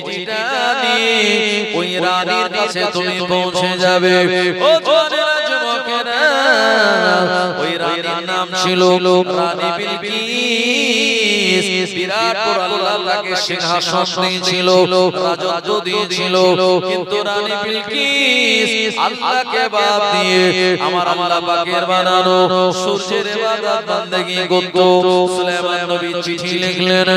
চিঠিটা নিয়ে ওই রানীর কাছে তুমি পৌঁছে যাবে। ও জওয়ানেরা যুবকেরা, ওই রানীর নাম ছিল রানী বিলকিস। বিরাট বড় আল্লাহ তাকে সিংহাসন দিয়েছিল, রাজত্ব দিয়েছিল, কিন্তু রানী বিলকিস আল্লাহকে বাদ দিয়ে আমার আল্লাহ পাকের বানানো সূর্যের ইবাদত বান্দেগি করত। সুলাইমান নবী চিঠি লিখলেন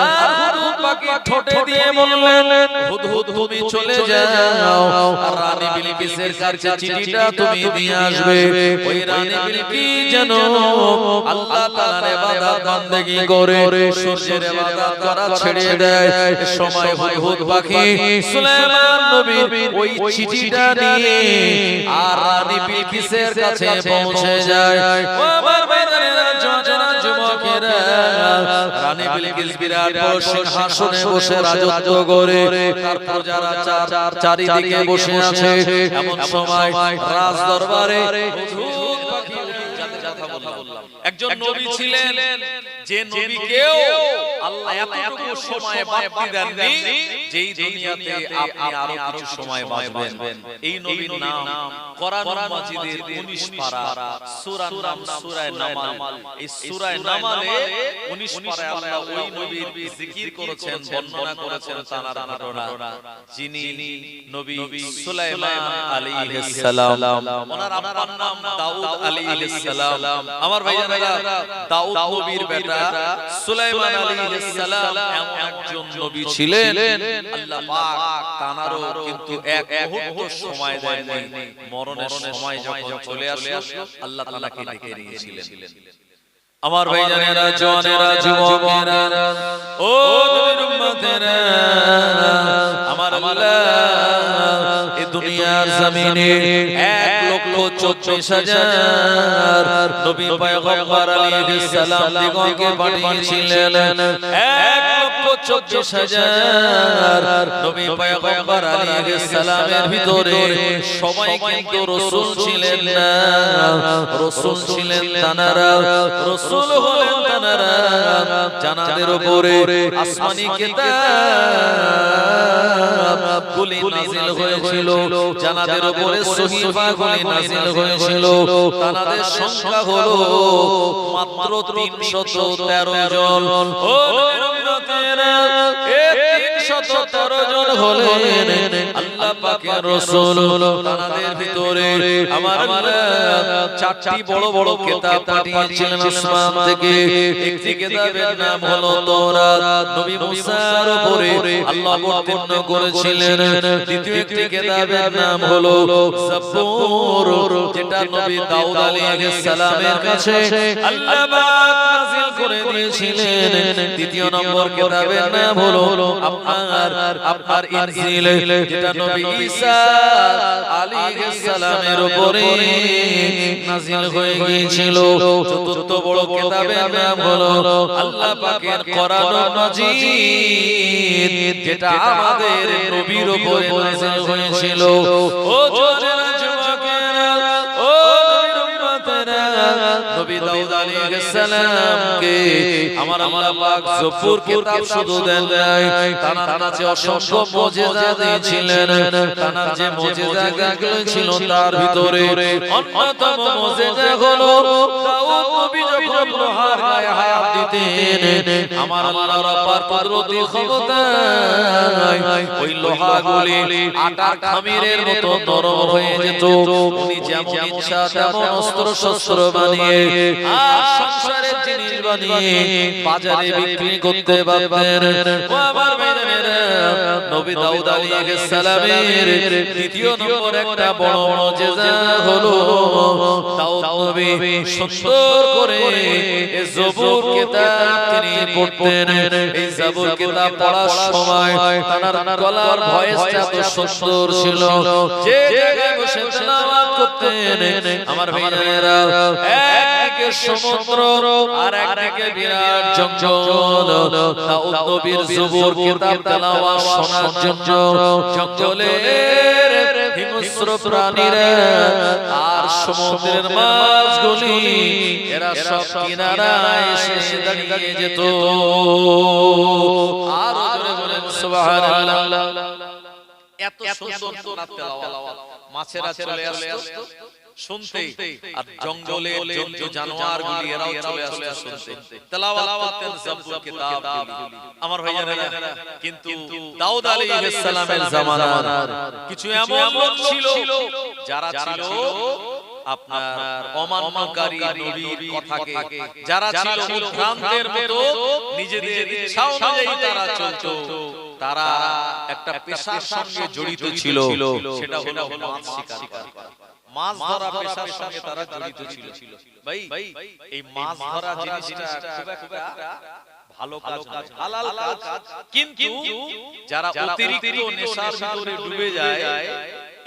আর হুদহুদ পাখি ঠোঁটে দিয়ে বললেন, হুদহুদ তুমি চলে যাও আর রানী বিলকিসের কাছে চিঠিটা তুমি দিয়ে আসবে। ওই রানী বিলকিস যেন আল্লাহ তাআলার ইবাদত বান্দেগি করে সূর্যের ইবাদত করা ছেড়ে দেয়। সময় হুদহুদ পাখি সুলাইমান নবী ওই চিঠিটা নিয়ে আর রানী বিলকিসের কাছে পৌঁছে যায়। ও আমার ভাইরা জওয়ানেরা যুবকেরা, রানী বিলকিস বিরাট বড় সিংহাসনে বসে রাজত্ব করে, তার প্রজারা চারিদিকে বসে আছে। এমন সময় রাজ দরবারে হুদহুদ পাখি কথা বললাম, একজন নবী ছিলেন যে নবীকেও আল্লাহ এতটুকু সময় বাকি দেননি যেই দুনিয়াতে আপনি আরো কিছু সময় বাঁচবেন। এই নবীর নাম কোরআন মাজিদের 19 পারা, সূরার নাম সূরা নামাল। এই সূরা নামালে 19 পারায় আল্লাহ ওই নবীর জিকির করেছেন, বর্ণনা করেছেন তার ঘটনা। যিনি নবী সুলাইমান আলাইহিস সালাম, ওনার আব্বার নাম দাউদ আলাইহিস সালাম। আমার ভাইজানেরা, দাউদ নবীর বেটা সুলাইমান আলাইহিস সালাম এমন একজন নবী ছিলেন আল্লাহ পাক তানারও কিন্তু এক মুহূর্ত সময় দেননি। মরণের সময় যখন চলে আসলো আল্লাহ তাআলাকে ডেকে নিয়েছিলেন। আমার ভাইজানেরা, জওয়ানেরা, যুবকেরা, ও নবীর উম্মতেরা, আমার আল্লাহ এই দুনিয়ার জমিনে 1,24,000 নবী পয়গম্বর আলাইহিস সালাম দিগকে পাঠিয়েছিলেন। 1,24,000 নবী পয়গম্বর আলাইহিস সালামের ভিতরে সবাই কিন্তু রাসূল ছিলেন না। রাসূল ছিলেন তানারা, রাসূল হলেন তানারা জানাদের উপরে আসমানি কিতাব গুলি নাযিল হয়েছিল, জানাদের উপরে সহিফা গুলি নাযিল হয়েছিল। তানাদের সংখ্যা হলো মাত্র 313 জন। ও উম্মতেরা, এই 313 জন হলেন আল্লাহ পাকের রাসূল। তানাদের ভিতরে আমার আল্লাহ 4টি বড় বড় কিতাব পাঠিয়েছিলেন আসমান থেকে। একটি কিতাবের নাম হলো তাওরাত, নবী মুসার উপরে আল্লাহ অবতীর্ণ করেছিলেন। দ্বিতীয় একটি কিতাবের নাম হলো জাবুর, যেটা নবী দাউদ আলাইহিস সালামের কাছে আল্লাহ পাক নাযিল করে দিয়েছিলেন। তৃতীয় নম্বর কিতাবের নাম হলো আপনার ইনজিল, যেটা নবী ঈসা আলাইহিস সালামের উপরে নাযিল হয়ে গিয়েছিল। চতুর্থ বড় কিতাবের নাম হলো আল্লাহ পাকের কোরআন মাজিদ, যেটা আমাদের নবীর উপরে নাযিল হয়েছিল। ও জওয়ানেরা, যুবকেরা, ও নবীর উম্মতেরা, নবী দাউদ আলাইহিস সালামকে আমার আল্লাহ পাক জবুর কিতাব শুধু দেন নাই, তার কাছে অসংখ্য মুজিজা দিয়েছিলেন। তার যে মুজিজাগুলো ছিল তার ভিতরে অন্যতম মুজিজা হলো দাউদ নবী যখন লোহার গায়ে হাত দিতেন, আমার আল্লাহর অপার কুদরতি ক্ষমতায় ওই লোহাগুলি আটার খামিরের মতো নরম হয়ে যেত। উনি যেমন ইচ্ছা তেমন অস্ত্র শস্ত্র বানিয়ে আর সংসারের জিনিস বানিয়ে বাজারে বিক্রি করতে পারতেন। ও আমার ভাইরা, নবী দাউদ আলাইহিস সালামের দ্বিতীয় নম্বর একটা বড় মুজিজা হলো দাউদ নবী সুন্দর করে এই জবুর কিতাব তিনি পড়তেন। এই জবুর কিতাব পড়ার সময় তার গলার ভয়েসটা তো সুন্দর ছিল, যে জায়গায় বসে তেলাওয়াত করতেন আমার ভাইরা, একদিকে সমুদ্র আর একদিকে বিরাট জঙ্গল। দাউদ নবীর জবুর কিতাব তেলাওয়াত শোনার জন্য জঙ্গলের হিংস্র প্রাণীরা আর সমুদ্রের মাছগুলি এরা সব কিনারায় এসে দাঁড়িয়ে যেত। আর জোরে বলেন সুবহানাল্লাহ। এত সুন্দর তেলাওয়াত, মাছেরা চলে আসতো শুনতে, আর জঙ্গলের জন্তু জানোয়ারগুলি এরাও চলে আসতো শুনতে। তেলাওয়াত করতেন জাবুর কিতাবগুলি। আমার ভাইয়েরা, কিন্তু দাউদ আলাইহিস সালামের জামানার কিছু এমন লোক ছিল যারা ছিল আপনার অমান্যকারী নবীর কথাকে, যারা ছিল উদ্ভ্রান্তের মতো নিজেদের ইচ্ছা অনুযায়ী তারা চলতো। তারা একটা পেশার সঙ্গে জড়িত ছিল, সেটা হলো মাছ শিকার করা। মাছ ধরা পেশার সঙ্গে তারা জড়িত ছিল। ভাই এই মাছ ধরা জিনিসটা খুব একটা ভালো কাজ, হালাল কাজ, কিন্তু যারা অতিরিক্ত নেশার ভিতরে ডুবে যায়,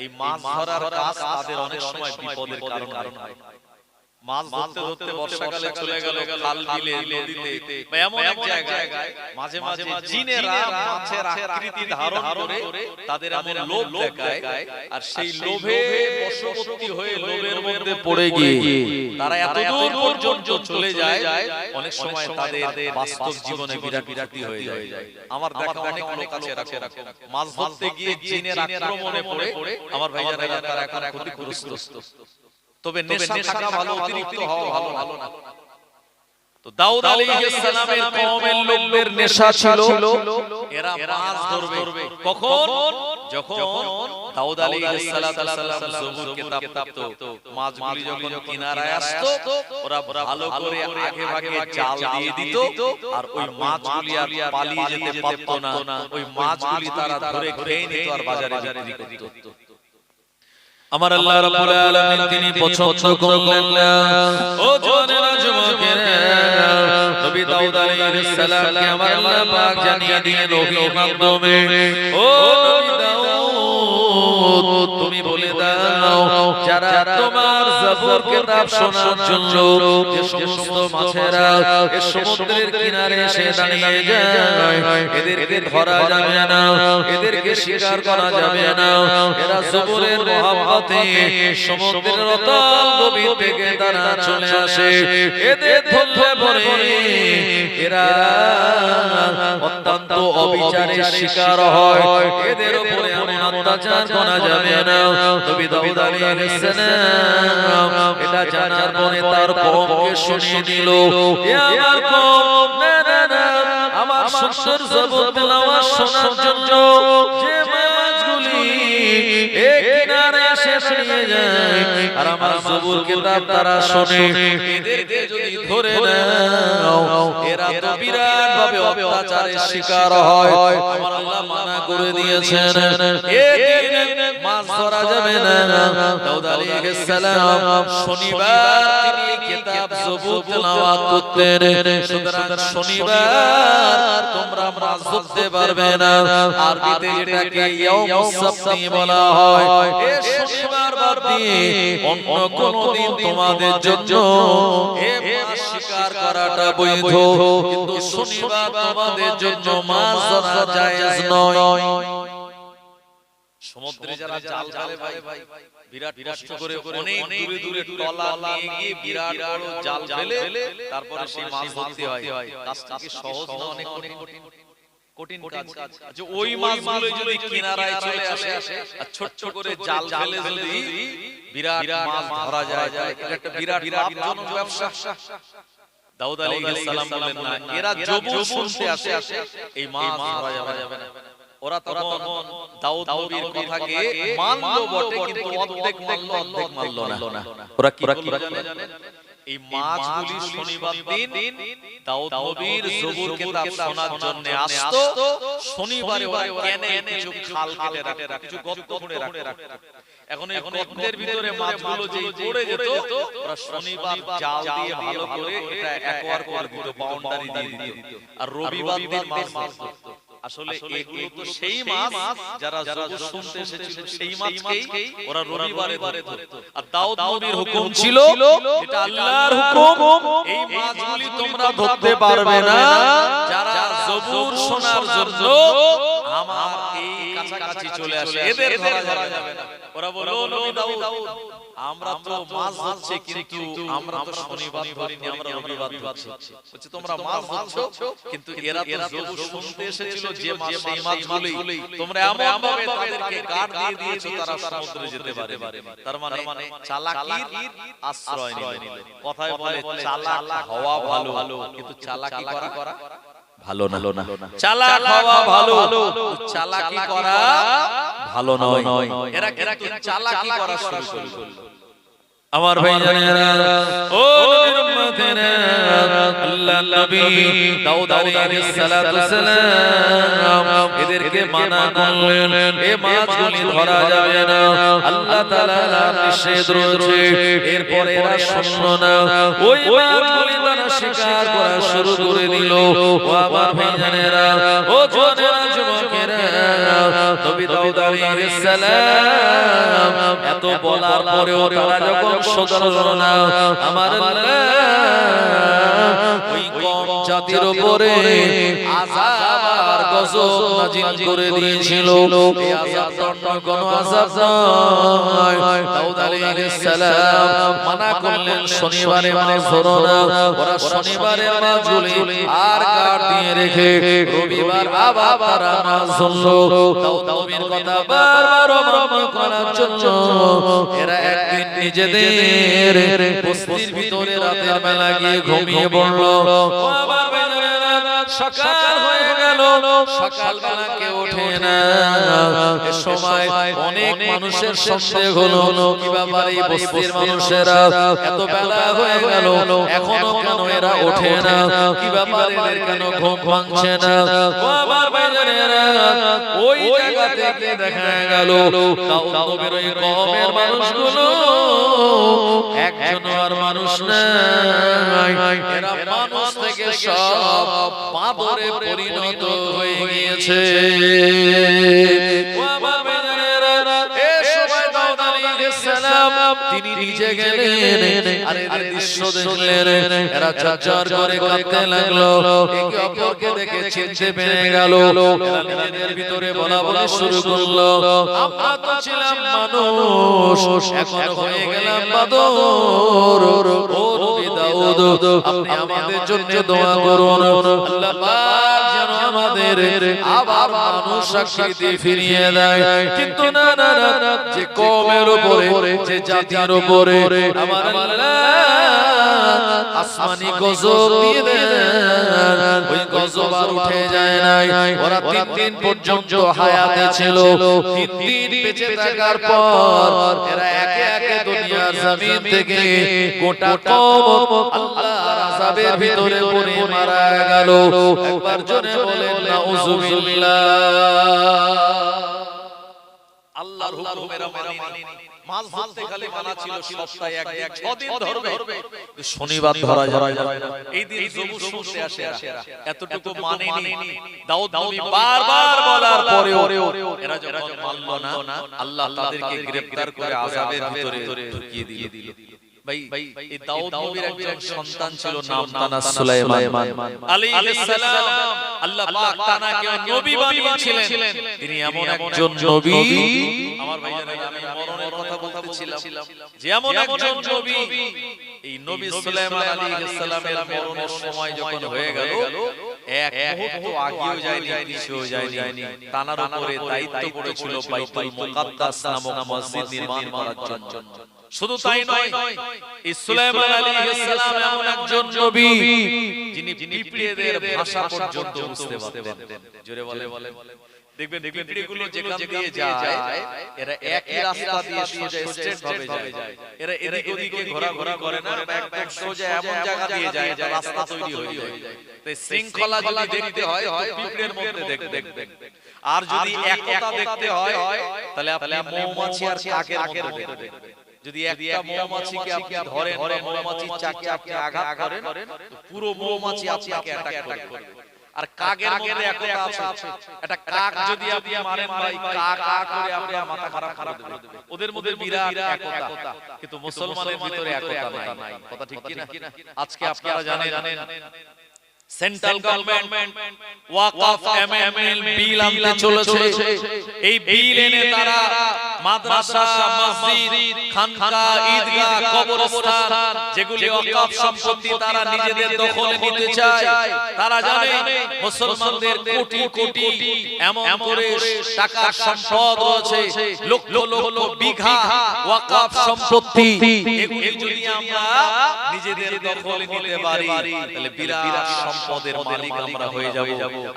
এই মাছ ধরার কাজ তাদের অনেক সময় বিপদের কারণ হয়। মাছ ধরতে ধরতে বর্ষাকালে চলে গেল খাল বিলে নদীতে বা এমন এক জায়গায় মাঝে মাঝে জিনেরা মাছের আকৃতি ধারণ করে তাদের এমন লোভ দেখায়, আর সেই লোভে বশবর্তী হয়ে লোভের মধ্যে পড়ে গিয়ে তারা এত দূর পর্যন্ত চলে যায়, অনেক সময় তাদের বাস্তব জীবনে বিরাটি হয়ে যায়। আমার দেখা অনেক লোক আছে এরকম মাছ ধরতে গিয়ে জিনের আক্রমণে পড়ে আমার ভাইয়ারা তারা এখন ক্ষতিগ্রস্ত। তবে নেশা থাকা ভালো, অতিরিক্ত হওয়া ভালো না। তো দাউদ আলাইহিস সালামের কওমের লোকদের নেশা ছিল, এরা মাছ ধরবে। কখন? যখন দাউদ আলাইহিস সালাম জবুর কিতাব পড়তো, মাছগুলি যখন কিনারায় আসতো, ওরা ভালো করে আগে ভাগে জাল দিয়ে দিত, আর ওই মাছগুলি আর পালিয়ে যেতে পারতো না। ওই মাছগুলি তারা ধরে খেয়ে নিত আর বাজারে বিক্রি করত। আমার আল্লাহ রাব্বুল আলামিন তিনি পছন্দ করলেন না। ও জওয়ানেরা, যুবকেরা, নবী দাউদ আলাইহিস সালামকে আমার আল্লাহ পাক জানিয়ে দিলেন নবীর মাধ্যমে, ও নবী দাউদ, তুমি বলে দাও যারা তোমার জাবুর কিতাব শোনার জন্য যে সমস্ত মাছেরা এই সমুদ্রের কিনারে এসে দাঁড়িয়ে যায়, এদেরকে ধরা যাবে না, এদেরকে শিকার করা যাবে না। এরা জাবুরের মহব্বতে সমুদ্রের অতল গভীর থেকে তারা চলে আসে, এদের ধরলে পরে এরা অত্যন্ত অবিচারের শিকার হয়, এদের উপরে এমন অত্যাচার করা যাবে না। নবী দাউদ আলাইহিস সালাম এটা জানার পরে তার কওমকে শুনিয়ে দিল, এ আমার কওম, না না না, আমার সুন্দর জাবুর তেলাওয়াত শোনার জন্য যে মাছগুলি এই কিনারে এসে দাঁড়িয়ে যায় আর আমার জাবুর কিতাব তারা শোনে, এদেরকে যদি ধরে নাও, এরা তো বিরাট ভাবে অত্যাচারের শিকার হয়। আমার আল্লাহ মানা করে দিয়েছেন, এদিন মাছ ধরা যাবে না। দাউদ আলাইহিস সালাম শনিবার তিনি কিতাব জাবুর তেলাওয়াত করতেন, সুতরাং শনিবার তোমরা মাছ ধরতে পারবে না। আরবিতে এটাকে ইয়াউমুস সাবতি বলা হয়। এই শনিবার বাদ দিয়ে অন্য কোন দিন তোমাদের জন্য এই মাছ শিকার করাটা বৈধ, কিন্তু শনিবার তোমাদের জন্য মাছ ধরা জায়েজ নয়। সমুদ্রে যারা জাল ফেলে ভাই বিরাট কষ্ট করে অনেক দূরে দূরে টলা নিয়ে গিয়ে বিরাট বড় জাল ফেলে তারপরে সেই মাছ ধরতে হয়। কাজটা কি সহজ না? অনেক কঠিন কাজ। যে ওই মাছগুলো যদি কিনারায় চলে আসে আর ছোট করে জাল ফেলে যদি বিরাট মাছ ধরা যায়, এটা একটা বিরাট লাভজনক ব্যবসা। দাউদ আলাইহিস সালাম বলেন না, এরা জবুর শুনতে আসে, এই মাছ ধরা যাবে না। ওরা তখন দাউদ নবীর কথাকে মানলো বটে, কিন্তু অর্ধেক মানলো, অর্ধেক মানলো না। ওরা কি জানেন? এই মাছগুলি শনিবার দিন দাউদ নবীর জবুর কিতাব শোনার জন্য আসতো। শনিবারে ওরা কেনে কিছু খাল কেটে রাখে, কিছু গর্ত করে রাখে। এখন এই গর্তের ভিতরে মাছগুলো যেই পড়ে যেত, ওরা শনিবার জাল দিয়ে ভালো করে এটা একবার করে দিত, বাউন্ডারি দিয়ে দিত, আর রবিবার দিন মাছ ধরতো। আসলে এগুলো তো সেই মাছ যারা জবুর শুনতে এসেছিল, সেই মাছকেই ওরা রবিবারে ধরতো। আর দাউদ নবীর হুকুম ছিল, এটা আল্লাহর হুকুম, এই মাছগুলি তোমরা ধরতে পারবে না যারা জবুর শোনার জন্য আমার এই কাছাকাছি চলে আসে, এদের ধরা যাবে না। ওরা বলল নবী দাউদ আমরা তো মাছ ধরছি, কিন্তু আমরা তো শনিবার ধরিনি, আমরা রবিবার ধরছি। বলছে তোমরা মাছ ধরছো, কিন্তু এরা তো যবু শুনতে এসেছিল যে মাছ, সেই মাছগুলোই তোমরা এমন ভাবে তাদেরকে গাড় দিয়ে দিয়েছো তারা সমুদ্রে যেতে পারে। তার মানে চালাকির আশ্রয় নিল। কথায় বলে চালাক হওয়া ভালো, কিন্তু চালাকি করা ভালো না। চালাক হওয়া ভালো, চালাকি করা ভালো নয়। এরা কিন্তু চালাকি করা শুরু করলো। আমার ভাইজানেরা, ও নবীর উম্মতেরা, আল্লাহর নবী দাউদ আলাইহিস সালাতু সালাম এদেরকে মানা করলেন, এই মাছগুলি ধরা যাবে না, আল্লাহ তাআলা নিষেধ রয়েছে। এরপরে এরা শুনলো না, ওই মাছগুলি তারা শিকার করা শুরু করে দিল। ও আমার ভাইজানেরা, ও জওয়ানেরা, যুবকেরা, নবী দাউদ আলাইহিস সালাম এত বলার পরেও তারা যখন শুনলো না, আমার আল্লাহ ওই কওম জাতির উপরে আযাব আর গজব নাযিল করে দিয়েছিল। এই আযাব কোন আযাব নয়। দাউদ আলাইহিস সালাম মানা করলেন শনিবারে মাছ ধরো না। ওরা শনিবারে মাছগুলি আর কাট দিয়ে রেখে রবিবার আবার তারা মাছ ধরলো। দাউদ নবীর কথা বারবার অবলম্বন করার জন্য এরা একদিন নিজেদের বস্তির ভিতরে রাতের বেলা গিয়ে ঘুমিয়ে পড়লো। আবার সকাল হয়ে গেল, সকালবেলা কেউ ওঠে না। এ সময় অনেক মানুষের সন্দেহ হলো, কি ব্যাপার এই বস্তির মানুষেরা এত বেলা হয়ে গেল এখনো কেন এরা ওঠে না, কি ব্যাপার এদের কেন ঘুম ভাঙছে না। আবার ভাইজানেরা, ওই জায়গা থেকে দেখা গেল দাউদ নবীর ওই কওমের মানুষগুলো একজন আর মানুষ নাই, এরা মানুষ থেকে সব বাঁদরে পরিণত হয়ে গিয়েছে। তিনি নিজে গেলেন আর এদের দৃশ্য দেখলেন, এরা চচ্চর করে কাঁদতে লাগলো। একে অপরকে দেখে চিনতে পেরে গেল। নিজেদের ভিতরে বলা শুরু করলো, আমরা তো ছিলাম মানুষ, এখন হয়ে গেলাম বাঁদর। ও নবী দাউদ, আপনি আমাদের জন্য দোয়া করুন, আল্লাহ পাক যেন আমাদের আবার মানুষ আকৃতি ফিরিয়ে দেয়। কিন্তু না, যে কওমের উপরে, যে জাতির উপরে আমার আল্লাহ আসমানি গজব দিয়ে দেন, ওই গজব আর উঠে যায় নাই। ওরা 3 দিন পর্যন্ত হায়াতে ছিল। 3 দিন বেঁচে থাকার পর এরা একে একে দুনিয়ার জমিন থেকে গোটা কওম আল্লাহর আযাবের ভিতরে পড়ে মারা গেল। একবার জোরে বলেন নাউযুবিল্লাহ। আল্লাহর হুকুমের মানি মাছ ধরতে খালি মানা ছিল সপ্তাহে একদিন, 6 দিন ধরবে, শনিবার ধরা যাবে না। এই দিন যবু শুনতে আসে, এতটুকু মানেনি। দাউদ নবী বারবার বলার পরেও এরা যখন মানলো না, আল্লাহ তাদেরকে গ্রেফতার করে আযাবের ভিতরে ঢুকিয়ে দিল। ভাই এই দাউদ নবীর একজন সন্তান ছিল, নাম তানা সুলাইমান আলাইহিস সালাম। আল্লাহ পাক তানাকে নবী বানিয়েছিলেন। তিনি এমন একজন নবী, আমার ভাইজানেরা, আমি মরণের কথা বলতেছিলাম যে এমন একজন নবী, এই নবী সুলাইমান আলাইহিস সালামের মরণের সময় যখন হয়ে গেল, এক মুহূর্ত আগেও যায়নি পিছেও যায়নি। তানার উপরে দায়িত্ব পড়েছিল বাইতুল মুকাদ্দাস নামক মসজিদ নির্মাণ করার জন্য। শুধু তাই নয়, এই সুলাইমান আলাইহিস সালাম এমন একজন নবী যিনি পিঁপড়েদের ভাষা পর্যন্ত বুঝতে পারতেন। জোরে বলে দেখবেন পিঁপড়েগুলো যেখান দিয়ে যায় এরা একই রাস্তা দিয়ে সোজা স্ট্রেট ভাবে যায়। এরা এদিক ওদিকে ঘোরাঘুরি করে না, একদম সোজা এমন জায়গা দিয়ে যায় যে রাস্তা তৈরি হয়ে যায়। তাই শৃঙ্খলা যদি দেখতে হয় পিঁপড়ের মধ্যে দেখবেন। আর যদি একতা দেখতে হয় তাহলে আপনি মৌমাছি আর কাকের মধ্যে দেখবেন। যদি একটা মৌমাছিকে আপনি ধরেন বা মৌমাছির চাকে আপনি আঘাত করেন, পুরো মৌমাছি আপনাকে অ্যাটাক করবে। আর কাকের মধ্যে একতা আছে। একটা কাক যদি আপনি মারেন ভাই, কাক করে আপনার মাথা খারাপ করে দেবে। ওদের মধ্যে বিরাট একতা, কিন্তু মুসলমানের ভিতরে একতা নাই। কথা ঠিক কি না? আজকে আপনারা জানেন সেন্ট্রাল গভর্নমেন্ট ওয়াকফ এমএনএল বিল আনতে চলেছে। এই বিল এনে তারা মাদ্রাসা, মসজিদ, খানকা, ঈদগাহ, কবরস্থান যেগুলি ওয়াকফ সম্পত্তি তারা নিজেদের দখলে নিতে চায়। তারা জানে মুসলমানদের কোটি কোটি এমন করে টাকার সম্পদ রয়েছে, লক্ষ লক্ষ বিঘা ওয়াকফ সম্পত্তি, এগুলি যদি আমরা নিজেদের দখলে নিতে পারি তাহলে বিরাট সম্পদের মালিক আমরা হয়ে যাব।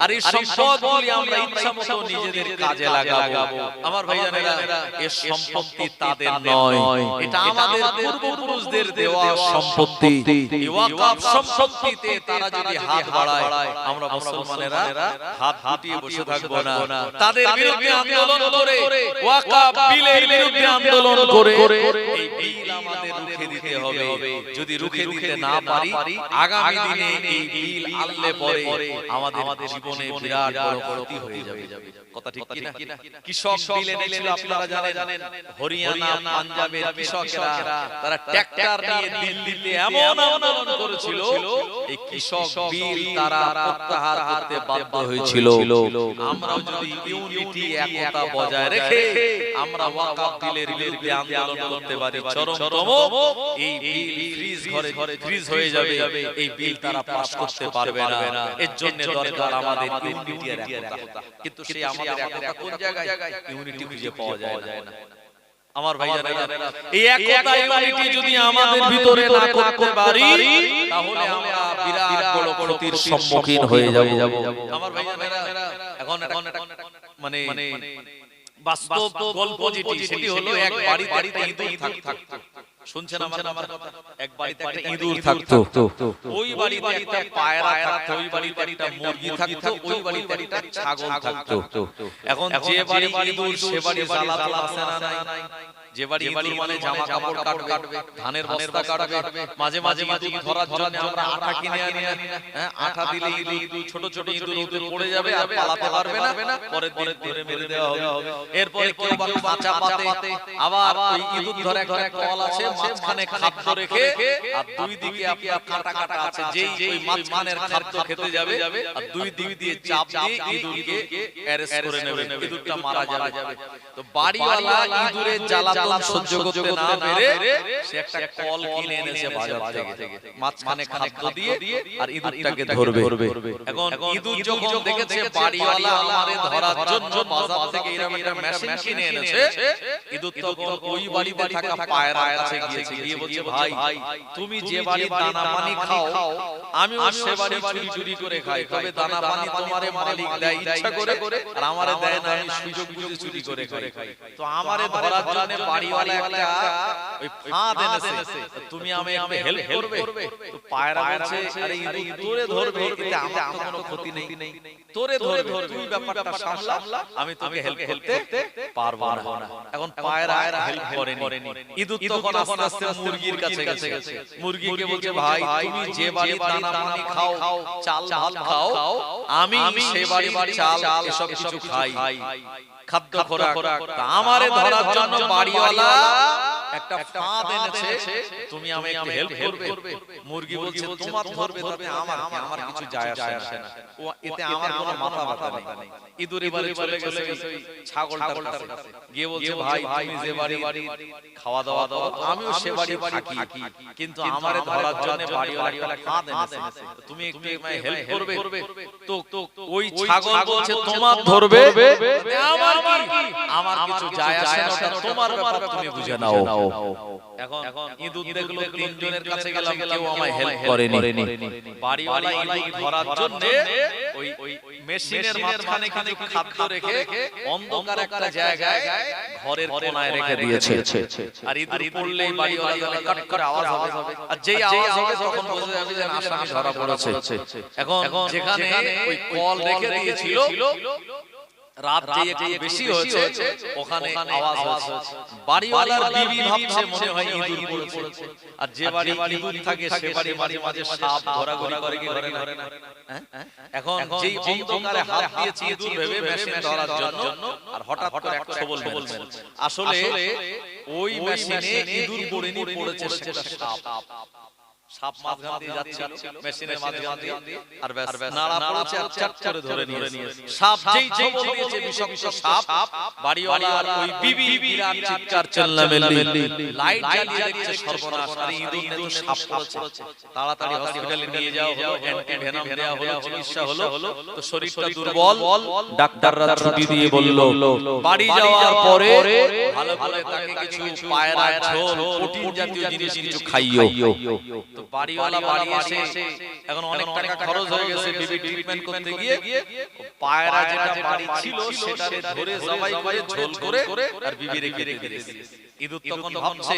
আর এই সম্পদগুলি আমরা ইচ্ছামতো নিজেদের কাজে লাগাবো। আমার ভাইজানেরা, এই সম্পত্তি তাদের নয়, এটা আমাদের পূর্বপুরুষদের দেওয়া সম্পত্তি। এই ওয়াকফ সম্পত্তিতে তারা যদি হাত বাড়ায়, আমরা মুসলমানেরা হাত গুটিয়ে বসে থাকবো না। তাদের বিরুদ্ধে আন্দোলন করে, ওয়াকফ বিলের বিরুদ্ধে আন্দোলন করে এই বিল আমাদের রুখে দিতে হবে। যদি রুখে দিতে না পারি, আগামী দিনে এই বিল আনলে পরে আমাদের জীবনে বিরাট বড় ক্ষতি হয়ে যাবে। কথা ঠিক কি না? কৃষক বিল এনেছিল, আপনারা জানেন, হরিয়ানা, পাঞ্জাবের কৃষকেরা তারা ট্রাক্টর নিয়ে দিল্লিতে এমন আন্দোলন করেছিল, এই কৃষক বিল তারা প্রত্যাহার করতে বাধ্য হয়েছিল। আমরাও যদি ইউনিটি, একতা বজায় রেখে আমরা ওয়াকফ বিলের বিরুদ্ধে আন্দোলন করতে পারি, চরমতম এই বিল ফ্রিজ হয়ে যাবে। এই বিল তারা পাস করতে পারবে না। এর জন্য দরকার আমাদের ইউনিটি আর একতা। কিন্তু সেই আমাদের একতা কোন জায়গায়? ইউনিটি খুঁজে পাওয়া যায় না। আমার ভাইজানেরা, এই একতা ইউনিটি যদি আমাদের ভিতরে না করতে পারি, তাহলে আমরা বিরাট বড় ক্ষতির সম্মুখীন হয়ে যাব। আমার ভাইজানেরা, এখন মানে বাস্তব গল্প যেটি, সেটি হলো এক বাড়িতে একটা ইঁদুর থাকতো। শুনছেন আমার কথা? এক বাড়িতে একটা ইঁদুর থাকতো। ওই বাড়িতে একটা পায়রা থাকতো, ওই বাড়িতে একটা মুরগি থাকতো, ওই বাড়িতে একটা ছাগল থাকতো। এখন যে বাড়ি ইঁদুর, সে বাড়ি জ্বালাতন আছে না নাই? যে বাড়ি ইঁদুর মানে জামা কাপড় কাটবে, ধানের বস্তা কাটবে, মাঝে মাঝে ইঁদুর ধরার জন্য আমরা আটা কিনে আনি না? আটা দিলে ইঁদুর, ছোট ছোট ইঁদুর ওতে পড়ে যাবে আর পালাতে পারবে না, পরে ধরে মেরে দেওয়া হবে। এরপরে কেউ বা কাঁচা পাতে, আবার ওই ইঁদুর ধরে একটা কল আছে, মাঝখানে খাদ্য রেখে আর দুই দিকে আপনার কাটা কাটা আছে, যেই ওই মাঝখানের খাদ্য খেতে যাবে আর দুই দিক দিয়ে চাপ দিয়ে ইঁদুরকে অ্যারেস্ট করে নেবে, ইঁদুরটা মারা যাবে। তো বাড়িওয়ালা ইঁদুরের জ্বালাতন সহ্য করতে না পেরে সে একটা কল কিনে এনেছে বাজার থেকে, মাঝখানে খাদ্য দিয়ে আর ইঁদুরটাকে ধরবে। এখন ইঁদুর যখন দেখেছে বাড়িওয়ালা আমারে ধরার জন্য বাজার থেকে এরকম একটা মেশিন কিনে এনেছে, ইঁদুর তখন ওই বাড়িতে থাকা পায়রার কাছে গিয়ে বলছে, ভাই তুমি যে বাড়ি দানা পানি খাও, আমিও সে বাড়ি চুরি করে খাই, তবে দানা পানি তোমারে মালিক দেয় ইচ্ছা করে আর আমারে দেয় না, আমি সুযোগ বুঝে চুরি করে খাই। তো আমারে ধরার জন্য বাড়িওয়ালা একটা ওই ফাঁদ এনেছে, তুমি আমাকে হেল্প করবে? তো পায়রা বলছে, আরে ইঁদুর তোরে ধরবে, এতে আমার কোনো ক্ষতি নেই, তোরে ধরবে, তুই ব্যাপারটা সামলা, আমি তোকে হেল্প করতে পারবো না। এখন পায়রা হেল্প করেনি। ইঁদুর তখন আস্তে আস্তে মুরগির কাছে গেছে, মুরগিকে বলছে, ভাই তুমি যে বাড়ি দানা পানি খাও, চাল ভাত খাও, আমি সে বাড়ি চাল এসব কিছু খাই, খাদ্য খোরাক। আমারে ধরার জন্য বাড়িওয়ালা একটা ফাঁদ এনেছে, তুমি আমাকে হেল্প করবে? মুরগি বলছে, তোমার ধরবে তবে আমার কিছু যায় আসে না, ও এতে আমার কোনো মাথা ব্যথা নেই। ইঁদুর এবারে চলে গেছে ছাগলটার কাছে, গিয়ে বলছে, ভাই তুমি যে বাড়ি খাওয়া দাওয়া দাও, আমিও সে বাড়ি থাকি, কিন্তু আমারে ধরার জন্য বাড়িওয়ালা একটা ফাঁদ এনেছে, তুমি একটু আমায় হেল্প করবে? তো ওই ছাগল বলছে, তোমার ধরবে, আমার কিছু যায় আসে না, তোমার ব্যাপার তুমি বুঝে নাও। এখন ইঁদুর দেখলো তিনজনের কাছে গেলাম, কেউ আমায় হেল্প করেনি। বাড়িওয়ালা ইঁদুর ধরার জন্য ওই মেশিনের মাঝখানে কিছু খাদ্য রেখে অন্ধকার একটা জায়গায় ঘরের কোণায় রেখে দিয়েছে। আর ইঁদুর পড়লেই বাড়িওয়ালা কাট করে আওয়াজ হবে, আর যেই আওয়াজ হবে তখন বোঝা যাবে যে আসামি ধরা পড়েছে। এখন যেখানে ওই কল রেখে দিয়েছিল, রাত যে একটু বেশি হয়েছে, ওখানে আওয়াজ হচ্ছে। বাড়িওয়ালার বিবি ভাবছে মনে হয় ইঁদুর পড়েছে, আর যে বাড়ি ইঁদুর থাকে সে বাড়ি মাঝে মাঝে সাপ ঘোরাঘুরি করে কি করে না? এখন যেই অন্ধকারে হাত দিয়েছে ইঁদুর ভেবে মেশিন ধরার জন্য, আর হঠাৎ করে একটা ছবল মেরেছে। আসলে ওই মেশিনে ইঁদুর পড়েনি, পড়েছে সেটা সাপ। সাপ মাঝখান দিয়ে যাচ্ছিল মেশিনের মাঝখান দিয়ে আর ব্যাস নাড়া পড়েছে আর চাট করে ধরে নিয়েছে সাপ যেই ছবল দিয়েছে বিষাক্ত সাপ বাড়িওয়ালা আর ওই বিবি বিরাট চিৎকার চেল্লামেল্লি লাইট জ্বালিয়ে দেখছে সর্বনাশ আর ইঁদুর নেদুর সাপ পড়েছে তাড়াতাড়ি হসপিটালে নিয়ে যাওয়া হলো অ্যান্টিভেনাম দেওয়া হলো চিকিৎসা হলো তো শরীরটা দুর্বল ডাক্তাররা ছুটি দিয়ে বলল বাড়ি যাওয়ার পরে ভালো করে তাকে কিছু পায়রা ঝোল প্রোটিন জাতীয় জিনিস কিছু খাইও তো বাড়িওয়ালা বাড়ি এসে এখন অনেক টাকা খরচ হয়ে গেছে বেবি ট্রিটমেন্ট করতে গিয়ে পায়রা যেটা বাড়ি ছিল সেটারে ধরে জবাই করে ঝোল করে আর বিবি রেখে দিয়েছে ইঁদুর তখন ভাবছে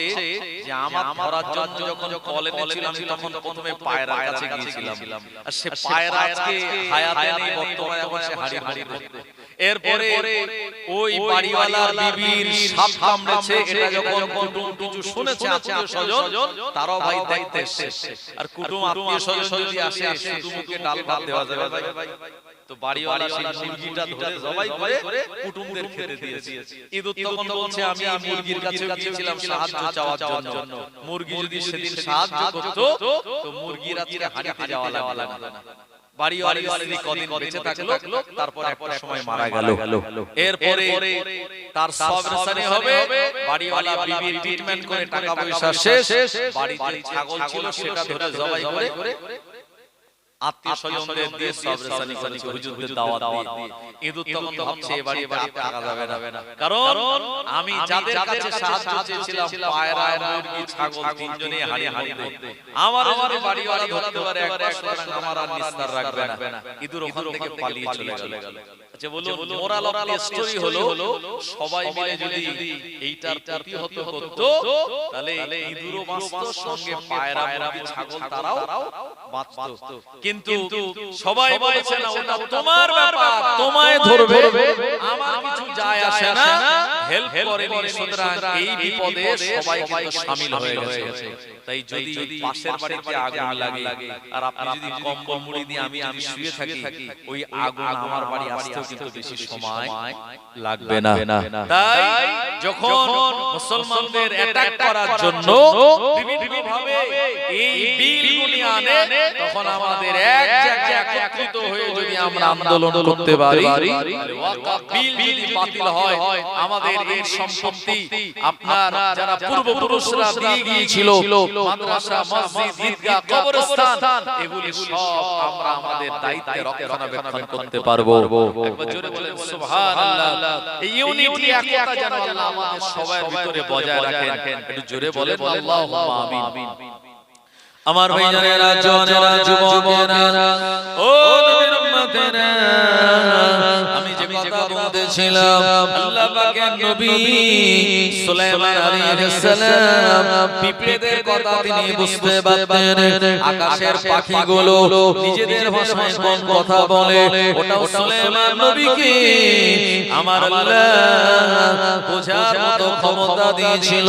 যে আমার ধরার জন্য যখন কলেনে ছিলাম তখন প্রথমে পায়রার কাছে গিয়েছিলাম আর সে পায়রা আজকে হায়াতে নেই বর্তমানে এখন সে হাড়ির মধ্যে এরপরে ওই বাড়িওয়ালার বিবির সাপ কামড়েছে এটা যখন কুটুম কিছু শুনেছে আত্মীয় স্বজন তারাও ভাই দেখতে এসেছে আর কুটুম আত্মীয় স্বজন যদি আসে শুধু মুখে ডাল ভাত দেওয়া যাবে ভাই তো বাড়িওয়ালা সেই মুরগিটা ধরে জবাই করে কুটুমদের খেতে দিয়েছে ইঁদুর তখন বলছে আমি মুরগির কাছে গিয়েছিলাম সাহায্য চাওয়ার জন্য মুরগি যদি সেদিন সাহায্য করত তো মুরগির আজকে হাড়িতে যাওয়া লাগতো না বাড়িওয়ালার স্ত্রী কদিন বেঁচে থাকলো তারপর একটা সময় মারা গেল এরপরে তার সবরেসানি হবে বাড়িওয়ালা বিবি ট্রিটমেন্ট করে টাকা পয়সা শেষ বাড়িতে ছাগল ছিল সেটা ধরে জবাই করে আত্মীয় স্বজনদের দিয়ে সবরেসানি করেছে হুজুরদের দাওয়াত দিয়ে ইঁদুর তখন ভাবছে বাড়ি থাকা যাবে না কারণ আমি যাদের কাছে সাহায্য চেয়েছিলাম পায়রা মুরগি ছাগল তিনজনে হাড়ি মধ্যে আমার বাড়িওয়ালা ধরতে পারে একবার সুতরাং আমার আর নিস্তার রাখবে না ইঁদুর ওখান থেকে পালিয়ে চলে গেল আচ্ছা বলুন মোরাল অফ দ্য স্টোরি হলো সবাই মিলে যদি এইটার প্রতিহত করতো তাহলে ইঁদুরও বাঁচতো সঙ্গে পায়রা মুরগি ছাগল তারাও বাঁচতো কিন্তু সবাই বলছে না ওটা তোমার ব্যাপার তোমায় ধরবে আমার কিছু যায় আসে না হেল্প করেনি সুতরাং এই বিপদে সবাই কিন্তু শামিল হয়ে গেছে তাই যদি পাশের বাড়িতে আগুন লাগে আর আপনি যদি কম্বল মুড়ি দিয়ে আমি শুয়ে থাকি ওই আগুন আমার বাড়ি আসতেও কিন্তু বেশি সময় লাগবে না তাই যখন মুসলমানদের অ্যাটাক করার জন্য বিভিন্ন ভাবে এই বিলগুলি আনে তখন আমাদের এক জায়গায় একত্রিত হয়ে যদি আমরা আন্দোলন করতে পারি ওয়াকফ বিল যদি বাতিল হয় আমাদের এই সম্পত্তি আপনার যারা পূর্বপুরুষরা দিয়ে গিয়েছিল মাদ্রাসা মসজিদ ঈদগাহ কবরস্থান এগুলি সব আমরা আমাদের দায়িত্বে রক্ষণাবেক্ষণ করতে পারবো একবার জোরে বলেন সুবহানাল্লাহ এই ইউনিটি একতা যেন আল্লাহ আমাদের সবার ভিতরে বজায় রাখেন একটু জোরে বলেন আল্লাহুম্মা আমিন আমার ভাইজানেরা জওয়ানেরা যুবকেরা ও নবীর উম্মতেরা আমি যে কথা বলতেছিলাম আল্লাহ পাকের নবী সুলাইমান আলাইহিস সালাম পিঁপড়েদের কথা তিনি বুঝতে পারতেন আকাশের পাখিগুলো নিজেদের ভাষায় কোন কথা বলে ওটা সুলাইমান নবীকে আমার আল্লাহ বোঝার মতো ক্ষমতা দিয়েছিল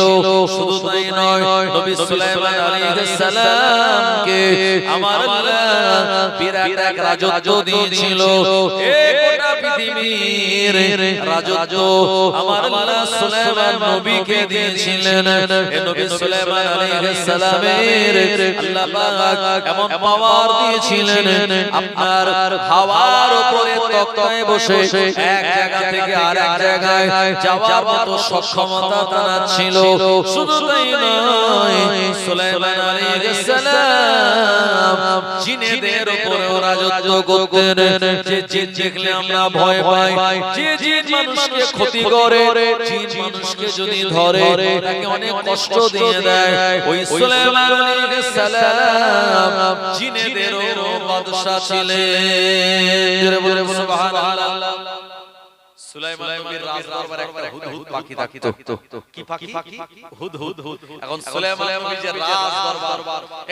শুধু তাই নয় নবী সুলাইমান আলাইহিস সালাম কে আমার আল্লাহ বিরাট এক রাজত্ব দিয়েছিল এই গোটা পৃথিবীর রাজত্ব আমার আল্লাহ সুলাইমান নবীকে দিয়েছিলেন এই নবী সুলাইমান আলাইহিস সালামের আল্লাহ পাক এমন পাওয়ার দিয়েছিলেন আপনার হাওয়ার উপরে তক্তায় বসে এক জায়গা থেকে আরেক জায়গায় যাওয়ার মতো সক্ষমতা তার ছিল শুধু তাই নয় সুলাইমান আলাইহিস সালাম জিনেদের উপরে রাজত্ব করতেন যে জিন দেখলে আমরা ভয় পাই যে জিন মানুষকে ক্ষতি করে জিন মানুষকে যদি ধরে তাকে অনেক কষ্ট দিয়ে দেয় ওই সুলাইমান আলাইহিস সালাম জিনেদেরও বাদশা ছিলেন জোরে বলে সুবহানাল্লাহ সুলাইমান নবীর রাজদরবারে একটা হুদহুদ পাখি থাকতো কি পাখি হুদহুদ এখন সুলাইমান নবীর যে রাজদরবার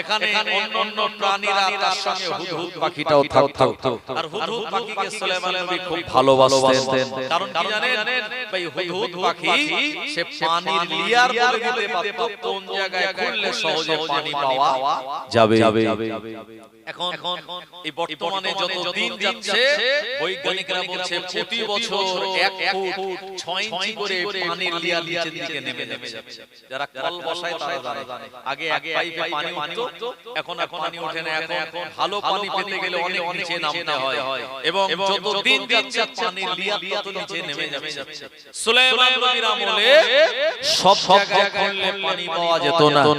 এখানে অন্যান্য প্রাণীরা তার সঙ্গে হুদহুদ পাখিটাও থাকতো আর হুদহুদ পাখিকে সুলাইমান নবী খুব ভালোবাসতেন কারণ কি জানেন ভাই হুদহুদ পাখি সে পানির লিয়ার বলে দিতে পারত কোন জায়গায় খুললে সহজে পানি পাওয়া যাবে এখন এই বর্তমানে যত দিন যাচ্ছে বৈজ্ঞানিকরা বলছে প্রতি বছর 1 ফুট 6 ইঞ্চি করে পানির লেয়ার নিচের দিকে নেমে যাচ্ছে। যারা কল বসায় তারা জানে আগে এক পাইপে পানি উঠতো, এখন পানি ওঠে না। এখন ভালো পানি পেতে গেলে অনেক নিচে নামতে হয় এবং যত দিন যাচ্ছে পানির লেয়ার তত নিচে নেমে যাচ্ছে। সুলাইমান নবীর আমলে সব জায়গায় খুললে পানি পাওয়া যেত না।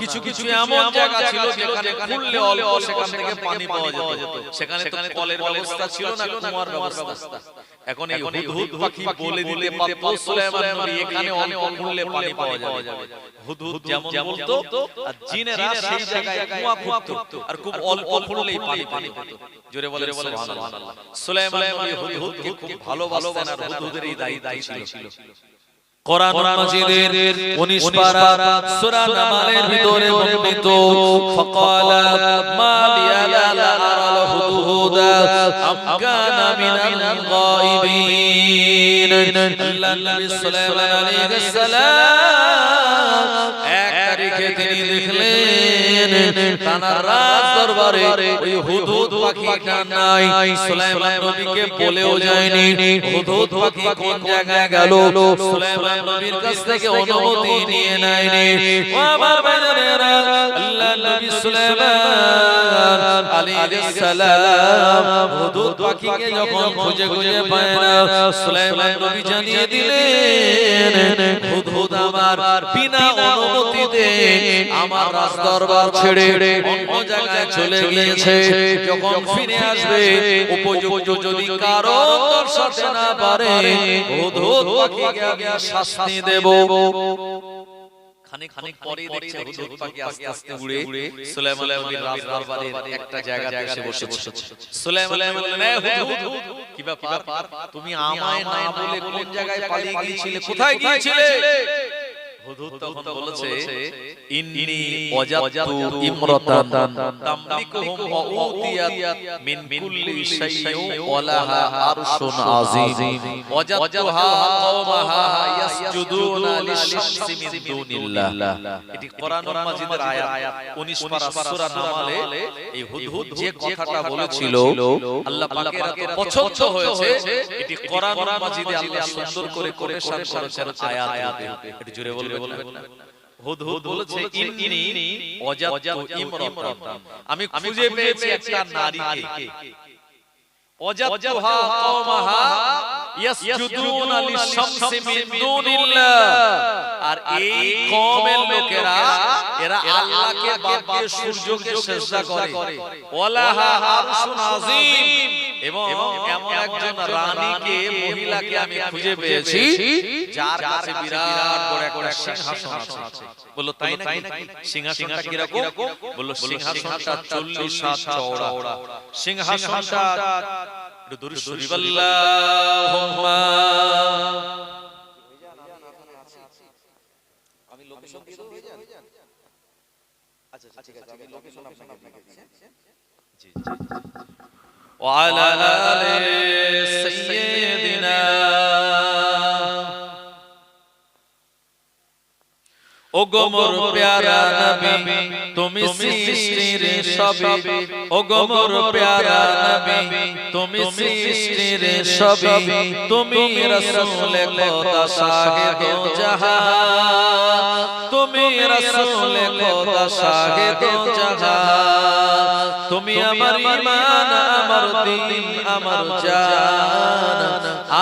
কিছু কিছু এমন জায়গা ছিল যেখানে খুললে অল্প সেখান থেকে পানি পাওয়া যেত। সেখানে তো কলের ব্যবস্থা ছিল না, কুয়ার ব্যবস্থা। এখন এই হুদহুদ পাখি বলে দিলে পারতো সুলাইমান নবী এখানে অল্প খুললে পানি পাওয়া যাবে। হুদহুদ যেমন বলতো আর জিনেরা সেই জায়গায় কুয়া খুঁড়তো আর খুব অল্প খুললেই পানি পেত। জোরে বলে সুবহানাল্লাহ। সুলাইমান নবী হুদহুদকে খুব ভালোবাসতেন আর হুদহুদের এই দায়িত্ব ছিল। কোরআন মাজিদের 19 পারা সূরা নামালের ভিতরে বর্ণিত ফাকালা মা লিয়া লা আরাল হুদহুদা আম কানা মিনাল গায়িবিন। আল্লাহ নবী সুলাইমান আলাইহিস সালাম এক তারিখে তিনি দেখলেন তানার রাজ দরবারে ওই হুদহুদ পাখিটা নাই। সুলাইমান নবীকে বলেও যায়নি হুদহুদ পাখি কোন জায়গায় গেল। সুলাইমান নবীর কাছ থেকে অনুমতি নিয়ে নেয়নি। ও আমার ভাইরা, আল্লাহ নবী সুলাইমান আলাইহিস সালাম হুদহুদ পাখিকে যখন খুঁজে পায় না, সুলাইমান নবী জানিয়ে দিলেন হুদহুদ আমার বিনা অনুমতিতে আমার রাজ দরবার ছেড়ে অন্য জায়গায় চলে গিয়েছে। যখন ফিরে আসবে উপযুক্ত যদি কারণ দর্শাতে না পারে হুদহুদ পাখিকে আমি শাস্তি দেব। খানিক পরে দেখছে হুদহুদ পাখি আস্তে আস্তে উড়ে সুলাইমান নবীর রাজ দরবারের একটা জায়গাতে এসে বসেছে। সুলাইমান বললেন, এ হুদহুদ, কি ব্যাপার? তুমি আমায় না বলে কোন জায়গায় পালিয়ে গিয়েছিলে? কোথায় গিয়েছিলে? হুদহুদ তখন বলেছে, ইন্নী ওয়াজাদতু ইমরাতান তামলিকুহুম ওয়া উতিয়াত মিন কুল্লি শাইইন ওয়া লাহা আরশুন আযীম ওয়াজাদতুহা কওমাহা ইয়াসজুদুনা লিশ-শামসি মিন দুনিল্লাহ। এটি কোরআনুল মাজিদের আয়াত 19 পারা সূরা নামালে এই হুদহুদ যে কথাটা বলেছিল আল্লাহ পাকের এত পছন্দ হয়েছে, এটি কোরআনুল মাজিদে আল্লাহ সুন্দর করে কোটেশন করেছেন আয়াত। এটি জোরে বলবেন না? হুদহুদ বলেছে, ইন্নী ওয়াজাদতু ইমরাতান, আমি খুঁজে পেয়েছি একটা নারীকে। ওয়াজাদতুহা কওমাহা ইয়াসজুদুনা লিশ-শামসি মিন দুনিল্লাহ। আর এই কওমের লোকেরা এরা আল্লাহকে বাদ দিয়ে সূর্যকে সিজদা করে। ওয়ালাহা আরশুন আযীম, এবং এমন একজন রানীকে মহিলাকে আমি খুঁজে পেয়েছি যার কাছে বিরাট বড় একটা সিংহাসন আছে। বলল, তাই নাকি? সিংহাসনটা কি রকম? বলল, সিংহাসনটা 40 হাত চওড়া। সিংহাসনটা একটু দূরে শরীফ আল্লাহুম্মা। আমি লোকেশন দিয়ে দেব, হয়ে যান? আচ্ছা ঠিক আছে, আমি লোকেশন আপনাকে দিচ্ছি। জি জি। وعلى آل سيدنا ও গোমর প্যারা নবী তুমি সৃষ্টির সবই, ও গোমর প্যারা নবী তুমি সৃষ্টির সবই, তুমি রাসূল খোদা শাহিদ জাহান, তুমি রাসূল খোদা শাহিদ জাহান। তুমি আমার ঈমান, আমার দ্বীন, আমার জান,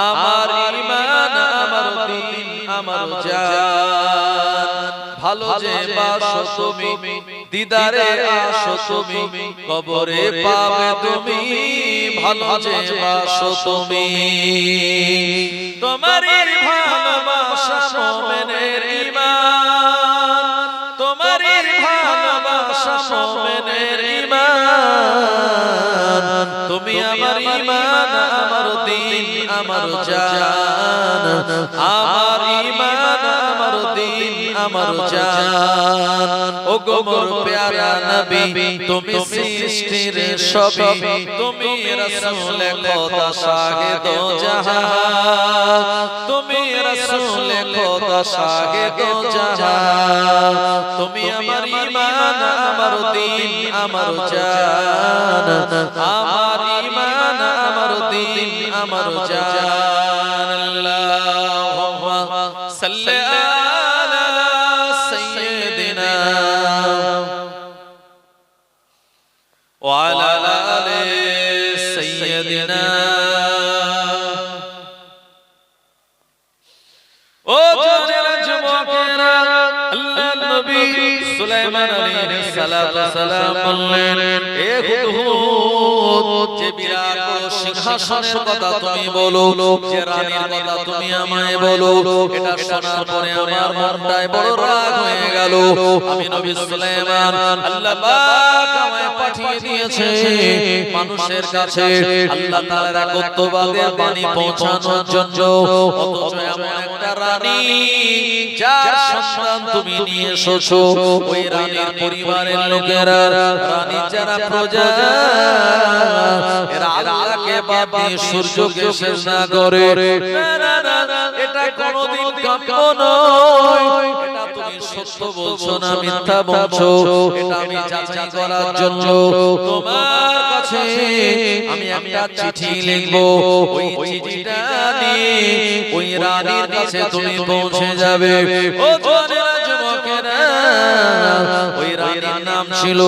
আমার ঈমান, আমার দ্বীন, আমার জান। ভালো যে বাসো তুমি, দিদারে আসো তুমি, কবরে পাবে তুমি, ভালো যে বাসো তুমি। তোমারই ভালোবাসা মুমিনের ঈমান, তোমারই ভালোবাসা মুমিনের ঈমান। তুমি আমার ঈমান, আমার দ্বীন, আমার জান, আমার ঈমান, আমার দ্বীন, আমার জান। ও গোমর প্যারা নবী তুমি সৃষ্টির সবই, তুমি রাসূল খোদা শাহিদ জাহান, তুমি রাসূল খোদা শাহিদ জাহান। তুমি আমার ঈমান, আমার দ্বীন, আমার জান, আমার ঈমান, আমার দ্বীন, আমার জান। সাল্লি আলা সাইয়্যিদিনা ওয়া আলা আলি সাইয়্যিদিনা। ও জানেরা যুবকেরা, আল্লাহর নবী সুলাইমান আলাইহিস সালাম বললেন, এ হুদহুদ, যে বিরাট বড় সিংহাসনের কথা তুমি বলো, যে রানীর কথা তুমি আমায় বলো, এটা শোনার পরে আমার মনটায় বড় রাগ হয়ে গেল। আমি নবী সুলাইমান, আল্লাহ পাক আমায় পাঠিয়ে দিয়েছে মানুষের কাছে আল্লাহ তাআলার একত্ববাদের বাণী পৌঁছানোর জন্য। অথচ এমন একটা রানী যার সন্তান তুমি নিয়ে এসেছো, ওই রানীর পরিবারের লোকেরা, রানীর যারা প্রজা, এরা আল্লাহকে বাদ দিয়ে সূর্যকে সেজদা করে। না না না, এটা কোনোদিন কাম্য নয়। এটা তুমি সত্য বলছো না মিথ্যা বলছো, এটা আমি যাচাই করার জন্য তোমার কাছে আমি একটা চিঠি লিখবো। ওই চিঠিটা নিয়ে ওই রানীর কাছে তুমি পৌঁছে যাবে। ও জানেরা যুবকেরা, ওই রানীর নাম ছিল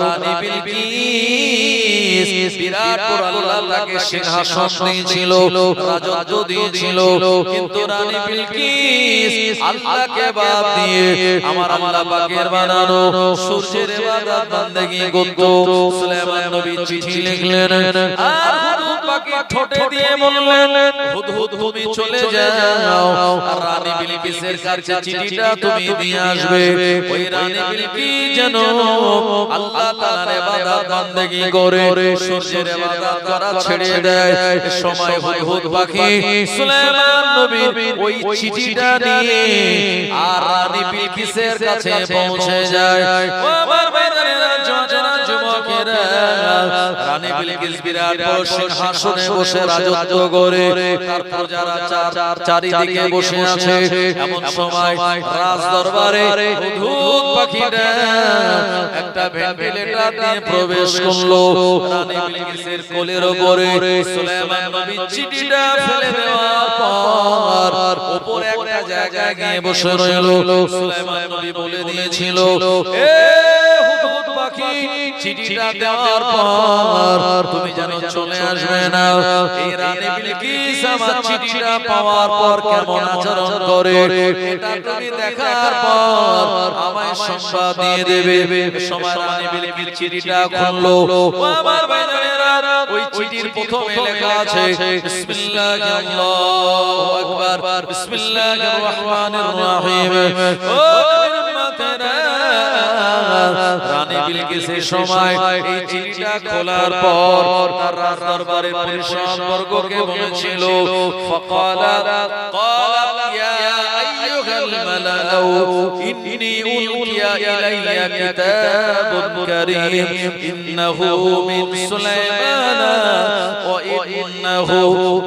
রানী বিলকিস। বিরাট বড় আল্লাহ তাকে সিংহাসন দিয়েছিল, রাজত্ব দিয়েছিল, কিন্তু রানী বিলকিস আল্লাহকে বাদ দিয়ে আমার আল্লাহ পাকের বানানো সূর্যের ইবাদত বান্দেগি করত। সুলাইমান নবী চিঠি লিখলেন আর হুদহুদ পাখি ঠোঁটে দিয়ে বললেন, হুদহুদ তুমি চলে যাও আর রানী বিলকিসের কাছে চিঠিটা তুমি দিয়ে আসবে। ওই রানী বিলকিস যেন আল্লাহ তাআলার ইবাদত বান্দেগি করে সূর্যের ইবাদত করা ছেড়ে দেয়। সময় হুদহুদ পাখি সুলাইমান নবীর ওই চিঠিটা নিয়ে আর রানী বিলকিসের কাছে পৌঁছে যায়। ও আমার ভাইরা যুবকেরা, রানী বিলকিস বিরাট বড় সিংহাসনে বসে রাজত্ব করে, তার প্রজারা চারিদিকে বসে আছে। এমন সময় রাজ দরবারে হুদহুদ পাখিটা একটা ভেন্টিলেটর নিয়ে প্রবেশ করলো। রানী বিলকিসের কোলের উপরে সুলাইমান নবী চিঠিটা ফেলে দেওয়ার পর উপরে একটা জায়গায় গিয়ে বসে রইল। সুলাইমান নবী বলে দিয়েছিল, এ হুদহুদ পাখি, চিঠিটা দেওয়ার পর তুমি যেন চলে আসবে না। এই রানী বিলকিস আমার চিঠিটা পাওয়ার পর কেমন আচরণ করে, এটা তুমি দেখার পর আমায় সংবাদ দিয়ে দেবে। সময় রানী বিলকিস চিঠিটা খুললো। ও আমার ভাইরা, ওই চিঠির প্রথমে লেখা আছে, বিসমিল্লাহির আল্লাহু আকবার, বিসমিল্লাহির রহমানির রহিম। ও রানী বিলকিসের সময় এই চিঠিটা খোলার পর তার রাজ দরবারের পরিষদবর্গকে বলেছিল, ফাকালা ইয়া আইয়ুহাল মালাউ ইন্নী উলকিয়া ইলাইয়া কিতাবুন কারীম ইন্নাহু মিন সুলাইমান ওয়া ইন্নাহু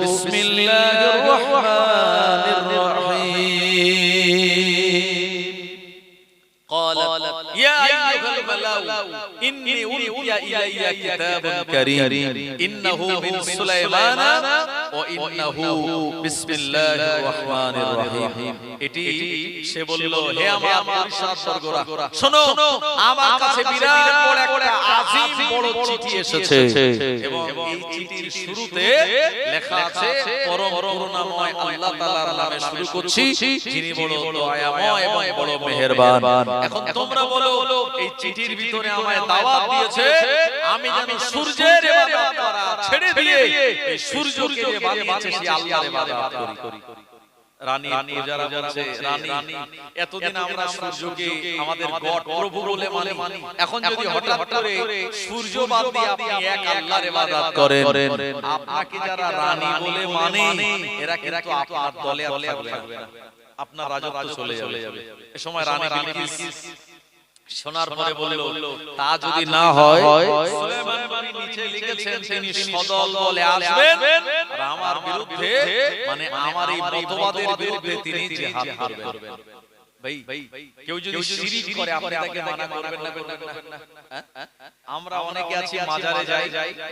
বিসমিল্লাহির রহমানির রহিম। يا أيها الملأ إني ألقي إلي كتاب كريم إنه من سليمان وإنه بسم الله الرحمن الرحيم। এটি সে বলল, হে আমার পরিষদবর্গরা, শোনো, আমার কাছে বিরাট বড় একটা আযীম বড় চিঠি এসেছে এবং এই চিঠির শুরুতে লেখা আছে পরম করুণাময় আল্লাহ তাআলার নামে শুরু করছি, যিনি বড় দয়াময় এবং বড় মেহেরবান। এখন তোমরা বলো, এই চিঠির ভিতরে আমায় দাওয়াত দিয়েছে আমি যেন সূর্যের ইবাদত করা ছেড়ে দিয়ে এই সূর্যকে যে বানিয়েছে সেই আল্লাহর ইবাদত করি। রানী প্রজারা বলছে, রানী এতদিন আমরা সূর্যকে আমাদের গড প্রভু বলে মানি, এখন যদি হঠাৎ করে সূর্য বাদ দিয়ে আপনি এক আল্লাহর ইবাদত করেন, আপনাকে যারা রানী বলে মানে এরা কিন্তু আপনার দলে থাকবে না, আপনার রাজত্ব চলে যাবে। এই সময় রানী বিলকিস শোনার পরে বলল, তা যদি না হয়, সুলাইমান নবী নিচে লিখেছেন তিনি সদল বলে আসবেন আর আমার বিরুদ্ধে, মানে আমার এই মতবাদের বিরুদ্ধে তিনি জিহাদ করবেন। ভাই কেউ যদি শিরিক করে আপনি তাকে মানা করবেন না? আমরা অনেকে আছি মাজারে যাই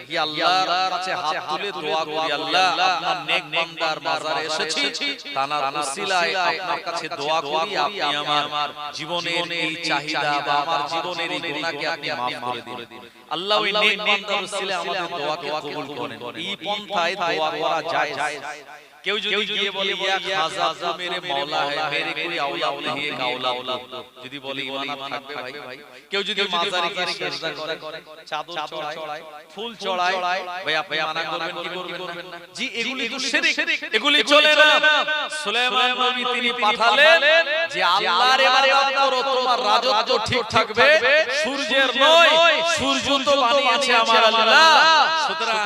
কি আল্লাহর কাছে হাত তুলে দোয়া করি, আল্লাহ আপনার নেক বান্দার মাজারে এসেছি, তানার উসিলায় আপনার কাছে দোয়া করি আপনি আমার জীবনের এই চাহিদা বা আমার জীবনের এই গুনাহকে আপনি maaf করে দিন। আল্লাহ ওই নেক বান্দার উসিলায় আমাদের দোয়াকে কবুল করেন। এই পন্থায় দোয়া করা যায়। কেউ যদি গিয়ে বলে ইয়া খাজা তো মেরে মাওলা है, मेरे कोई औला नहीं है औला যদি বলে ঈমান থাকবে ভাই। কেউ যদি মাজারে গিয়ে সিজদা করে, চাদর চড়ায়, ফুল চড়ায়, ভাই আপনি মানা করবেন কি করবেন না? জি এগুলি তো শিরক, এগুলি চলে না। সুলাইমান নবী তিনি পাঠালেন যে আল্লাহর ইবাদত করো, তোমার রাজত্ব ঠিক থাকবে, সূর্যের নয়, সূর্য তো বানিয়েছে আমার আল্লাহ। সুতরাং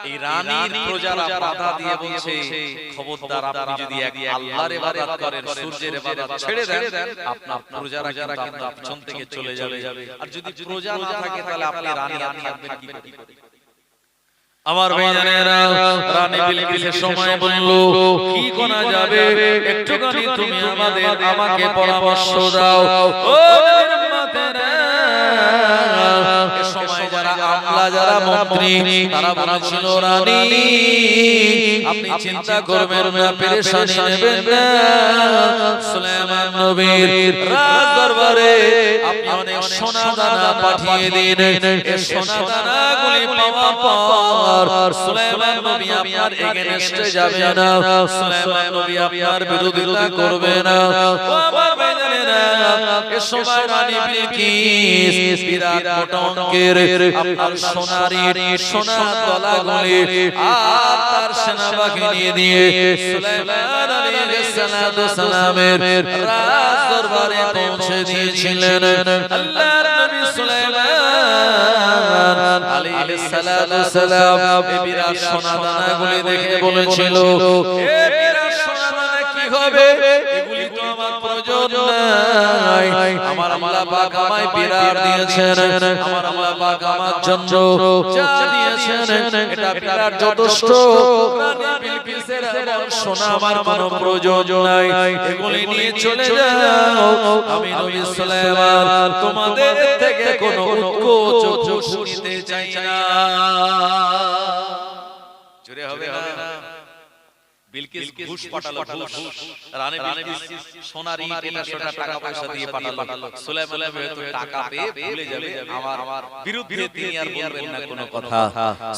এই রানীর প্রজারা বাধা দিয়ে বলছে খবরদার আপনি যদি এক আল্লাহর ইবাদত করেন, সূর্যের ইবাদত ছেড়ে দেন, আপনার প্রজারা কিন্তু পিছন থেকে চলে যাবে। আর যদি প্রজা না থাকে তাহলে আপনি রানী থাকবেন কি করে? আমার ভাইজানেরা, রানী বিলকিসের সময় বলল কি করা যাবে, একটুখানি তুমি আমাকে পরামর্শ দাও। ও উম্মতেরা, এই সময় যারা আমলা, যারা মন্ত্রী, তারা বলেছিল রানী আপনি চিন্তা করবেন না, পেরেশানি নেবেন না, সুলাইমান নবীর রাজ দরবারে আপনি অনেক সোনা দানা পাঠিয়ে দিন। এই সোনা দানাগুলি পাওয়ার পর সুলাইমান নবী আপনার এগেইনস্টে যাবে না, সুলাইমান নবী আপনার বিরোধিতা করবে না। ও আমার ভাইজানেরা, এই সময় রানী বিলকিস বিরাট মোটা অঙ্কের আপনার সোনার তলাগুলি আর তার সেনাবাহিনী দিয়ে সুলাইমান আলাইহিস সালামের রাজ দরবারে পৌঁছে দিয়েছিলেন। আল্লাহর নবী সুলাইমান আলাইহিস সালাম এই বিরাট সোনা দানাগুলি দেখে বলেছিল, এ বিরাট সোনা দানা কি হবে, এগুলি তো আমার প্রয়োজন নাই, আমার আল্লাহ পাক আমায় বিরাট দিয়েছেন, আমার আল্লাহ পাক আমার জন্য যা দিয়েছেন এটা বিরাট যথেষ্ট। রানী বিলকিসের সোনা আমার কোনো প্রয়োজন নাই, এগুলি নিয়ে চলে যাও, আমি নবী সুলাইমান তোমাদের থেকে কোনো উৎকোচ শুনতে চাই না। জোরে হবে না? বিলকিস ঘুষ পাঠালো, ঘুষ। রানী বিলকিস সোনার ইট এটা টাকা পয়সা দিয়ে পাঠালো। সুলাইমান হয়তো টাকা পেয়ে ভুলে যাবে, আমার বিরুদ্ধে তিনি আর বলবেন না কোনো কথা।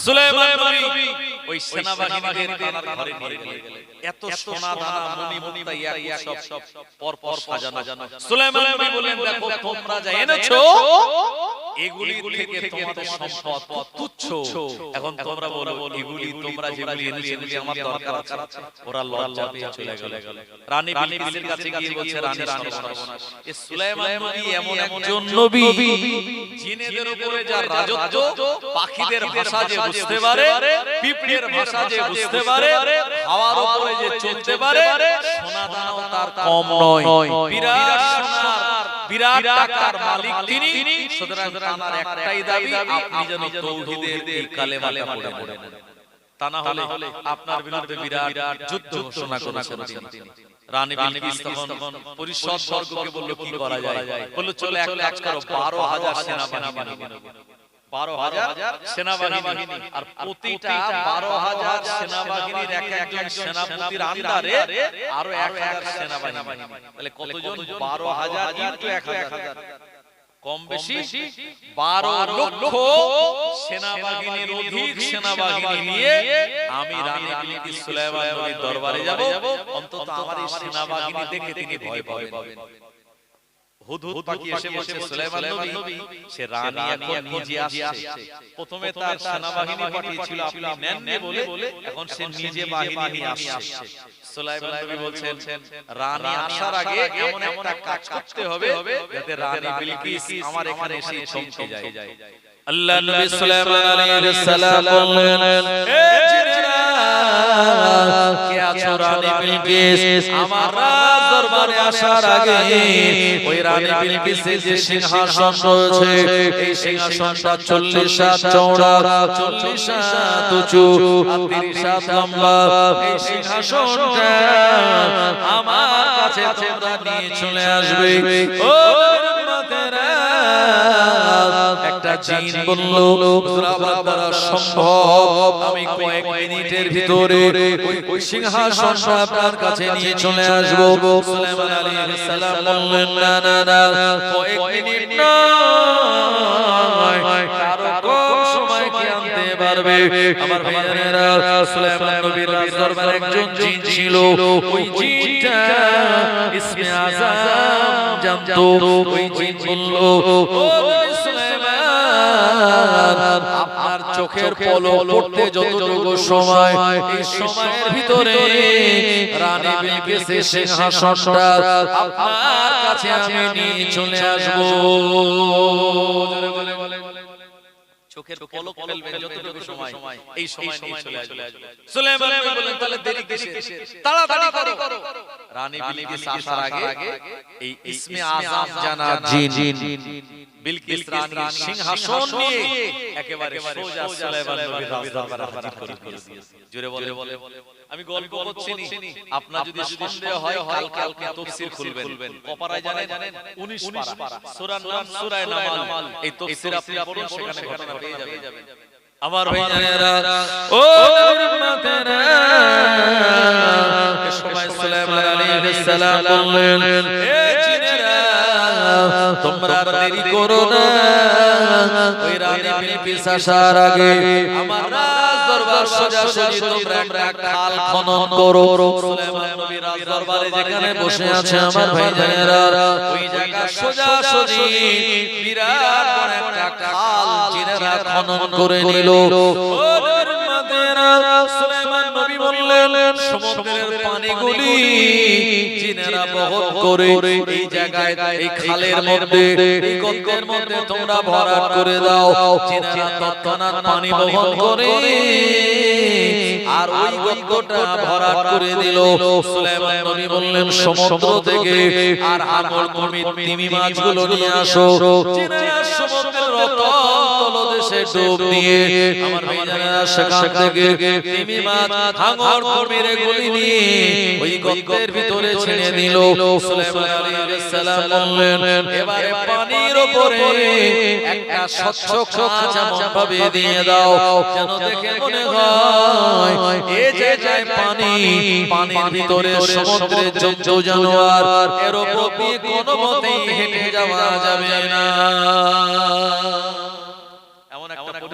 সুলাইমান নবী ওই সেনাবাহিনীদের তার ঘরে নিয়ে গেলেন। এত সোনা দানা মণি মুক্তা ইয়াকুত সব পর সাজানো। সুলাইমান নবী বলেন, দেখো তোমরা যা এনেছো এগুলি থেকে তোমাদের সম্পদ তুচ্ছ, এখন তোমরা বলো এগুলি তোমরা যেগুলি এনেছো এগুলি আমার দরকার আছে? ওরা লজ্জা পেয়ে চলে গেল। রানী বিলকিসের কাছে গিয়ে বলছে, রানী সর্বনাশ, এই সুলাইমান নবী এমন একজন নবী জিনেদের উপরে যার রাজত্ব, পাখিদের ভাষা যে বুঝতে পারে, পিঁপড়ের ভাষা যে বুঝতে পারে, হাওয়ার উপরে যে চলতে পারে, সোনা দানাও তার কম নয়, বিরাট সোনার বিরাট টাকার মালিক তিনি। সুতরাং তার একটাই দাবি, আপনি যেন তাওহীদের এই কালেমাটা পড়ে নেন, তা না হলে আপনার বিরুদ্ধে বিরাট যুদ্ধ ঘোষণা করেছেন তিনি। রানী বিলকিস তখন পরিষদ বর্গকে বলল কি করা যায়, বলল চলে এক কাজ করো, 12,000 সেনাবাহিনী, 12,000 সেনাবাহিনী, আর প্রতিটা 12,000 সেনাবাহিনীর একজন সেনাপতির আন্ডারে আরো 1,000 সেনাবাহিনী, তাহলে কতজন? 12,000 ইনটু 1,000, কম বেশি 12 লক্ষ সেনাবাহিনীর অধিক সেনাবাহিনী নিয়ে আমি রানী বিলকিস সুলাইমান নবীর দরবারে যাব, অন্তত আমার এই সেনাবাহিনী দেখে তিনি ভয় পাবেন। হুদহুদ পাখি এসে বসে সুলাইমান নবী, সে রানী এখন নিজে আসছে, প্রথমে তার সেনাবাহিনী পাঠিয়েছিল আপনি নেননি বলে, এখন সে নিজে বাহিনী নিয়ে আসছে। সুলাইমান নবী বলছেন, রানী আসার আগে এমন একটা কাজ করতে হবে যাতে রানী বিলকিস আমার এখানে এসে চমকে যায়। আল্লাহ নবী সুলাইমান আলাইহিস সালাম বললেন, এ জিনেরা কে আছো রানী বিলকিস, আমার রাজ দরবারে আসার আগে ওই রানী বিলকিসের যে সিংহাসন রয়েছে, এই সিংহাসনটা 40 হাত চওড়া, 40 হাত উঁচু আর 30 হাত লম্বা, এই সিংহাসনটা আমার কাছে তোমরা নিয়ে চলে আসবে। ও উম্মতেরা, একটা জিন বলল বাবা সম্ভব, আমি কয়েক মিনিটের ভিতরে ওই সিংহাসনটা আপনার কাছে নিয়ে চলে আসব। সুলাইমান আলাইহিস সালাম বললেন না না না, কয়েক মিনিট নয়, আরো কম সময় কি আনতে পারবে? আমার ভাইয়েরা, সুলাইমান নবীর দরবারে একজন জিন ছিল, ওই জিনটা ইসমে আযম জানতো। ওই জিন বলল, ও সুলাইমান, আপনার চোখের পলক পড়তে যতটুকু সময়, এই সময়ের ভিতরে রানী বিলকিসের সিংহাসনটা আপনার কাছে আমি নিয়ে চলে আসব। চোখের পলক ফেলবেন যতটুকু সময়, এই সময় নিয়ে চলে আসবে। সুলাইমান বললেন, তাহলে দেরি কিসের, তাড়াতাড়ি করো। রানী বিলকিস আসার আগে এই ইসমে আযম জানা জিন বিলকিস রানী সিংহাসন নিয়ে একেবারে সোজা সুলাইমান নবীর রাজদরবারে হাজির করে দিয়েছে। জোরে বলে, আমি গল্প করছি না, আপনার যদি সন্দেহ হয় কালকে আপনি তাফসীর খুলবেন, কপারায় জানেন 19 পারা, সূরার নাম সূরা নামাল। এই তাফসীর আপনি পড়ুন, সেখানে ঘটনা পেয়ে যাবেন। আমার ভাইয়েরা, ও উম্মতেরা, এই সময় সুলাইমান আলাইহিস সালাম বললেন, এ জিনেরা, তোমরা দেরি করো না, ওই রানী বিলকিস আসার আগে আমার রাজ দরবার সোজাসুজি তোমরা একটা খাল খনন করো। সুলাইমান নবীর রাজ দরবারে যেখানে বসে আছে আমার ভাইয়েরা, ওই জায়গা সোজাসুজি বিরাট বড় একটা খাল জিনেরা খনন করে নিল। সুলাইমান নবী বললেন, সমুদ্রের পানিগুলি জিনেরা বহন করে এই জায়গায়, এই খালের মধ্যে, এই গর্তের মধ্যে তোমরা ভরাট করে দাও। জিনেরা তৎক্ষণাৎ পানি বহন করে আর ওই গর্তটা ভরাট করে দিল। সুলাইমান নবী বললেন, সমুদ্র থেকে আর হাঙর তিমি মাছগুলো নিয়ে আসো। জিনেরা সমুদ্রের তলদেশে ডুব দিয়ে আমার ভাইরা সেখান থেকে তিমি মাছ, হাঙর কুমিরে গুলি নিয়ে ওই গর্তের ভিতরে ছেড়ে দিল। সুলাইমান আলাইহিস সালাম বললেন, এবারে পানির উপরে একটা স্বচ্ছ কাঁচ এমন ভাবে দিয়ে দাও যেন দেখে মনে হয় এই যে যায় পানি, পানির ভিতরে সমুদ্রের জন্তু জানোয়ার, এর উপর দিয়ে কোনো মতেই হেঁটে যাওয়া যাবে না।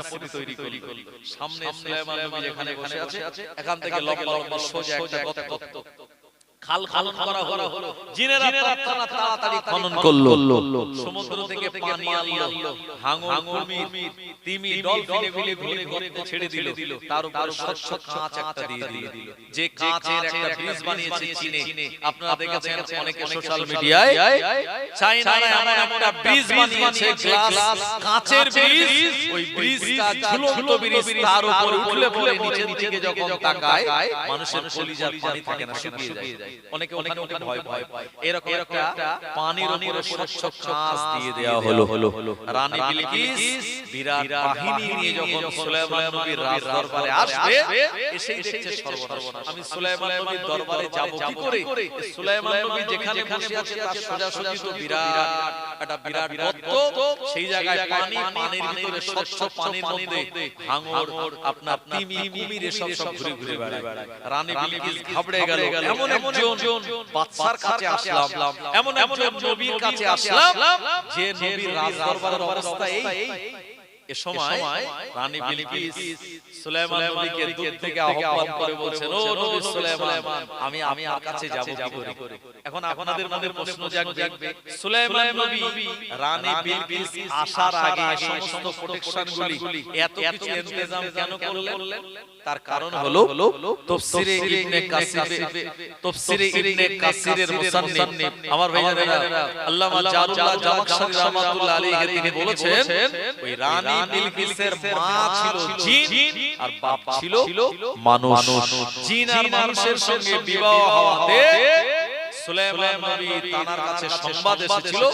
পরিস্থিতি তৈরি করল। সামনে সুলাইমান নবী যেখানে বসে আছে, এখান থেকে লম্বা লম্বা সোজা একটা গর্ত, খাল খনন করা হলো। জিনেরা তাড়াতাড়ি খনন করলো। সমুদ্র থেকে পানি আনলো, হাঙর কুমির তিমি ডলফিনে গুলি গর্তে ছেড়ে দিল। তার উপর স্বচ্ছ কাঁচ একটা দিয়ে দিল, যে কাঁচের একটা ব্রিজ বানিয়েছে চীনে। আপনারা দেখেছেন অনেক সোশ্যাল মিডিয়ায়, চায়নারা এমন একটা ব্রিজ বানিয়েছে, গ্লাস কাঁচের ব্রিজ। ওই ব্রিজটা ঝুলন্ত ব্রিজ, তার উপর উঠলে পড়ে নিচের দিকে যখন তাকায় মানুষের কলিজার পানি থাকে না, শুকিয়ে যায়। অনেকে ভয় পায়। এরকম একটা পানির উপরে স্বচ্ছ কাঁচ দিয়ে দেওয়া হলো। রানী বিলকিস বিরাট বাহিনী নিয়ে যখন সুলাইমান নবীর রাজ দরবারে আসবে, এসেই দেখছে সর্বনাশ। আমি সুলাইমান নবীর দরবারে যাব কি করে? সুলাইমান নবী যেখানে বসে আছে তার সোজাসুজি তো বিরাট গর্ত, সেই জায়গায় পানি, পানির ভিতরে স্বচ্ছ পানির মধ্যে হাঙর, আপনার তিমি কুমির এসব ঘুরে ঘুরে বেড়ায়। রানী বিলকিস ঘাবড়ে গেল। এমন একজন বাদশার কাছে আসলাম, এমন একজন নবীর কাছে আসলাম যে নবীর রাজ দরবারের অবস্থা এই। এ সময় রানী বিলকিস সুলাইমান নবীকে দূর থেকে আহ্বান করে বলছেন, ও নবী সুলাইমান, আমি আপনার কাছে যাব কি করে? এখন আপনাদের মনে প্রশ্ন জাগবে, সুলাইমান নবী রানী বিলকিস আসার আগে সমস্ত প্রোটেকশনগুলি এত কিছু ইন্তজাম কেন করলেন? তার কারণ হলো তাফসীরে ইবনে কাসিরের মুসান্নিফ আমার ভাইয়েরা আল্লামা জারুল্লাহ জামাখশরী রাহমাতুল্লাহ আলাইহি তিনি বলেছেন, ওই রানী বিলকিসের মা ছিল জিন আর বাপ ছিল মানুষ। জিন আর মানুষের সঙ্গে বিবাহ হওয়াতে সুলাইমান নবী তার কাছে সংবাদ এসেছিল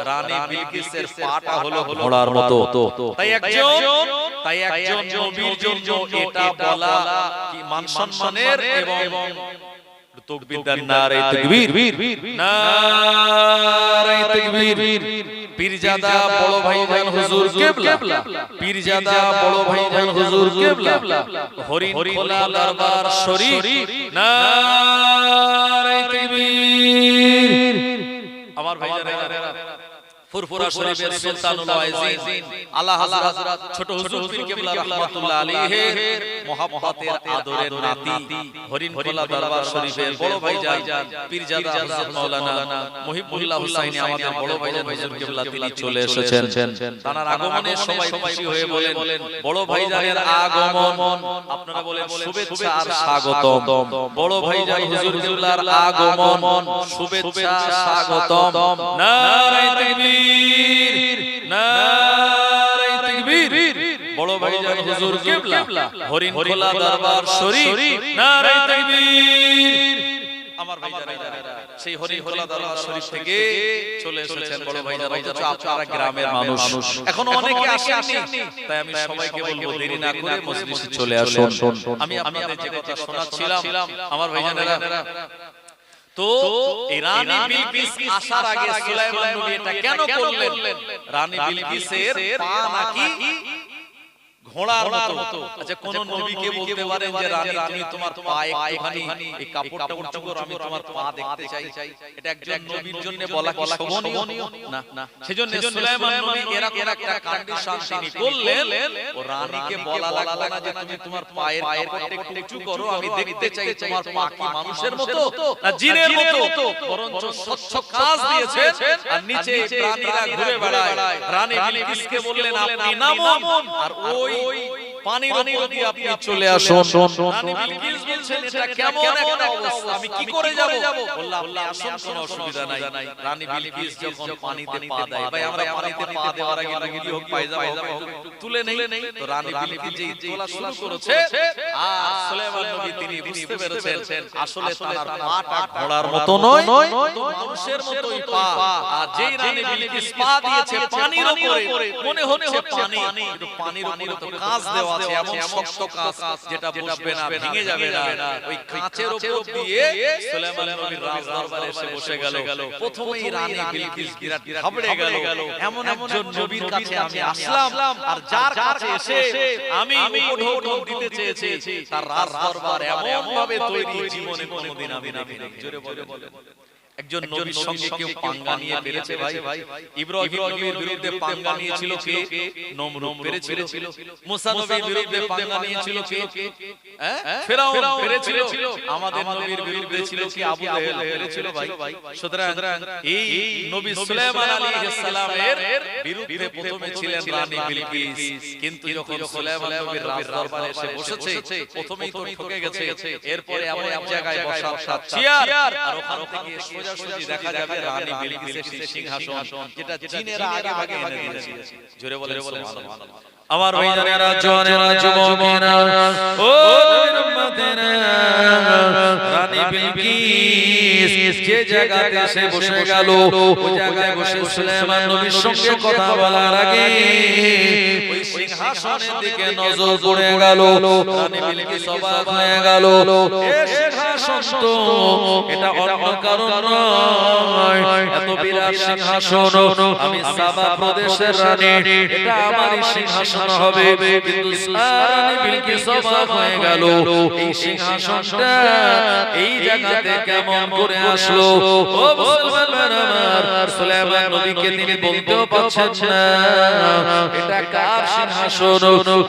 রানী বিলকিসের পাটা হলো ঘোড়ার মতো। তাই একজন নবীর জন্য এটা বলা কি মান সম্মানের এবং তাকবীর দেন, নারে তাকবীর, নারে তাকবীর। পীরজাদা বড় ভাইজান হুজুর কিবলা, পীরজাদা বড় ভাইজান হুজুর কিবলা, হরিণখোলা দরবার শরীফ, নারে তাকবীর। আমার ভাইজানেরা, ফুরফুরা শরীফের সুলতানুল ওয়াইজিন আলা হযরত ছোট হুজুর পীর কিবলা রাহমাতুল্লাহ আলাইহির মুহাব্বতের আদরের নাতি, হরিণখোলা দরবার শরীফের বড় ভাইজান পীরজাদা হযরত মাওলানা মুহিবুল্লাহ হুসাইনি আমাদের বড় ভাইজান হুজুর কিবলা তিনি চলে এসেছেন। তার আগমনে সবাই খুশি হয়ে বলেন বড় ভাইজানের আগমন, আপনারা বলেন শুভেচ্ছা আর স্বাগতম। বড় ভাইজান হুজুর কিবলার আগমন, শুভেচ্ছা স্বাগতম। নারে তাকবীর, নারে তাকবীর। বড় ভাইজান হুজুর কিবলা, হরিণখোলা দরবার শরীফ, নারে তাকবীর। আমার ভাইজানেরা, সেই হরিণখোলা দরবার শরীফ থেকে চলে এসেছেন বড় ভাইজান, অথচ আপনারা গ্রামের মানুষ, এখনো অনেকে আসেননি। তাই আমি সবাইকে বলবো দেরি না করে মজলিসে চলে আসুন। আমি আপনাদের যে কথা শোনাচ্ছিলাম আমার ভাইজানেরা, তো রানী বিলকিস আসার আগে সুলাইমান নবী এটা কেন করলেন? রানী বিলকিসের পা নাকি ঘোড়ার মতো। আচ্ছা, কোন নবীকে বলতে পারেন যে রানী তুমি তোমার পা একটুখানি এই কাপড়টা উঁচু করো, আমি তোমার পা দেখতে চাই? এটা একজন নবীর জন্য বলা কি শোভনীয়? না। সেজন্য সুলাইমান নবী এরকম একটা কন্ডিশন তিনি করলেন, ও রানীকে বলা লাগলো না যে তুমি তোমার পায়ের কাপড়টা একটু উঁচু করো, আমি দেখতে চাই তোমার পা কি মানুষের মতো না জিনের মতো। বরঞ্চ স্বচ্ছ কাজ দিয়েছে, আর নিচে প্রাণীরা ঘুরে বেড়ায়। রানী বিলকিসকে বললেন আপনি নামুন, আর ওই পানির উপর দিয়ে আপনি চলে আসুন। রানী বিলকিস বলছেন এটা কেমন একটা অবস্থা, আমি কি করে যাব? বললাম আপনি আসুন, কোনো অসুবিধা নাই। রানী বিলকিস যখন পানিতে পা দেয়, ভাই আমরা পানিতে পা দেওয়ার আগে লুঙ্গি হোক পায়জামা হোক তুলে নেই, তো রানী বিলকিস যেই তোলা শুরু করেছে, আর সুলাইমান নবী তিনি বুঝতে পেরেছেন আসলে তার পাটা ঘোড়ার মতো নয়, মানুষের মতোই পা। আর যেই রানী বিলকিস পা দিয়েছে পানির উপরে, মনে হচ্ছে পানি, কিন্তু পানির উপরে তো কাঁচ দেওয়া আছে, এমন শক্ত কাঁচ যেটা বসবে না, ভেঙে যাবে না। ওই কাঁচের উপর দিয়ে সুলাইমান নবীর রাজদরবারে এসে বসে গেল। প্রথমেই রানী বিলকিস বিরাট ঘাবড়ে গেল, এমন একজন নবীর কাছে আমি আসলাম, আর যার কাছে এসে আমি উপঢৌকন দিতে চেয়েছি, তার রাজদরবার এমন ভাবে তৈরি জীবনে কোনোদিন আমি দেখিনি। জোরে বলেন। একজন নবীর সঙ্গে কেউ পাঙ্গা নিয়ে পেরেছে? ভাই ইব্রাহিম নবীর বিরুদ্ধে পাঙ্গা নিয়েছিল কে? নমরুদ পেরেছিল। মুসা নবীর বিরুদ্ধে পাঙ্গা নিয়েছিল কে? ফিরাউন পেরেছিল। আমাদের নবীর বিরুদ্ধে ছিল কি? আবু জেহেল পেরেছিল। ভাই সুতরাং এই নবী সুলাইমান আলাইহিস সালামের বিরুদ্ধে প্রথমে ছিলেন রানী বিলকিস, কিন্তু যখন সুলাইমান নবীর রাজদরবারে এসে বসেছে প্রথমেই তো ঠকে গেছে। এরপরে এমন এক জায়গায় বসার সাত চেয়ার, আর ওখান থেকে সোজাসুজি দেখা যাবে রানী বিলকিসের সেই সিংহাসন, যেটা জিনেরা আগে ভাগে এনে দিয়েছে। জোরে বলে সুবহানাল্লাহ। আমার ভাইজানেরা, জওয়ানেরা, যুবকেরা, ও নবীর উম্মতেরা, রানী বিলকিস যে জায়গাতে এসে বসে গেল, ওই জায়গায় বসে সুলাইমান নবীর সঙ্গে কথা বলার আগে ওই সিংহাসনের দিকে নজর পড়ে গেল। রানী বিলকিস অবাক হয়ে গেল, এই সিংহাসন তো এটা অন্য কারণ নয়, এত বিরাট সিংহাসন, আমি সাবা প্রদেশের রানী, এটা আমারই সিংহাসন হবে। কিন্তু রানী বিলকিস অবাক হয়ে গেল, এই সিংহাসনটা এই জায়গাতে কেমন করে আসলো? ও মুসলমান আমার, সুলাইমান নবীকে তিনি বলতেও পারছেন না এটা কার সিংহাসন।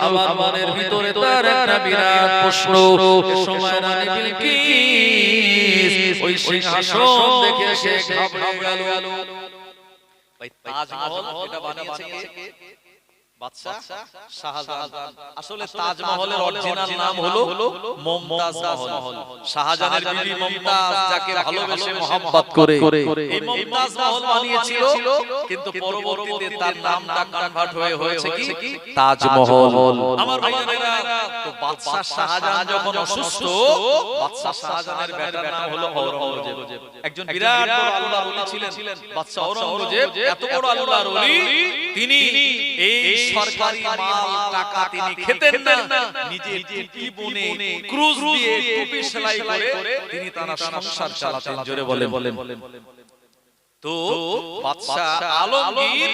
আমার মনের ভিতরে তার একটা বিরাট প্রশ্ন। এই সময় রানী বিলকিস ওই সিংহাসন দেখে সে ঘাবড়ে গেল। ভাই তাজমহল এটা বানিয়েছে কে? বাদশা শাহজাহান। আসলে তাজমহলের অরিজিনাল নাম হলো মুমতাজ মহল। শাহজাহানের বিবি মুমতাজ যাকে ভালোবেসে mohabbat করে এই মুমতাজ মহল বানিয়েছিল, কিন্তু পরবর্তীতে তার নামটা কনভার্ট হয়ে হয়েছে কি তাজমহল। আমার ভাইয়েরা, তো বাদশা শাহজাহান যখন অসুস্থ, বাদশা শাহজাহানের বেটার নাম হলো ঔরঙ্গজেব। একজন বিরাট বড় আল্লাহর ওলি ছিলেন বাদশা ঔরঙ্গজেব, এত বড় আল্লাহর ওলি, তিনি এই সরকারি মাল টাকা তিনি খেতেন না, নিজে টুপি বুনে ক্রুজ দিয়ে টুপি সেলাই করে তিনি তার সংসার চালাতেন। জোরে বলেন। তো বাদশা আলমগীর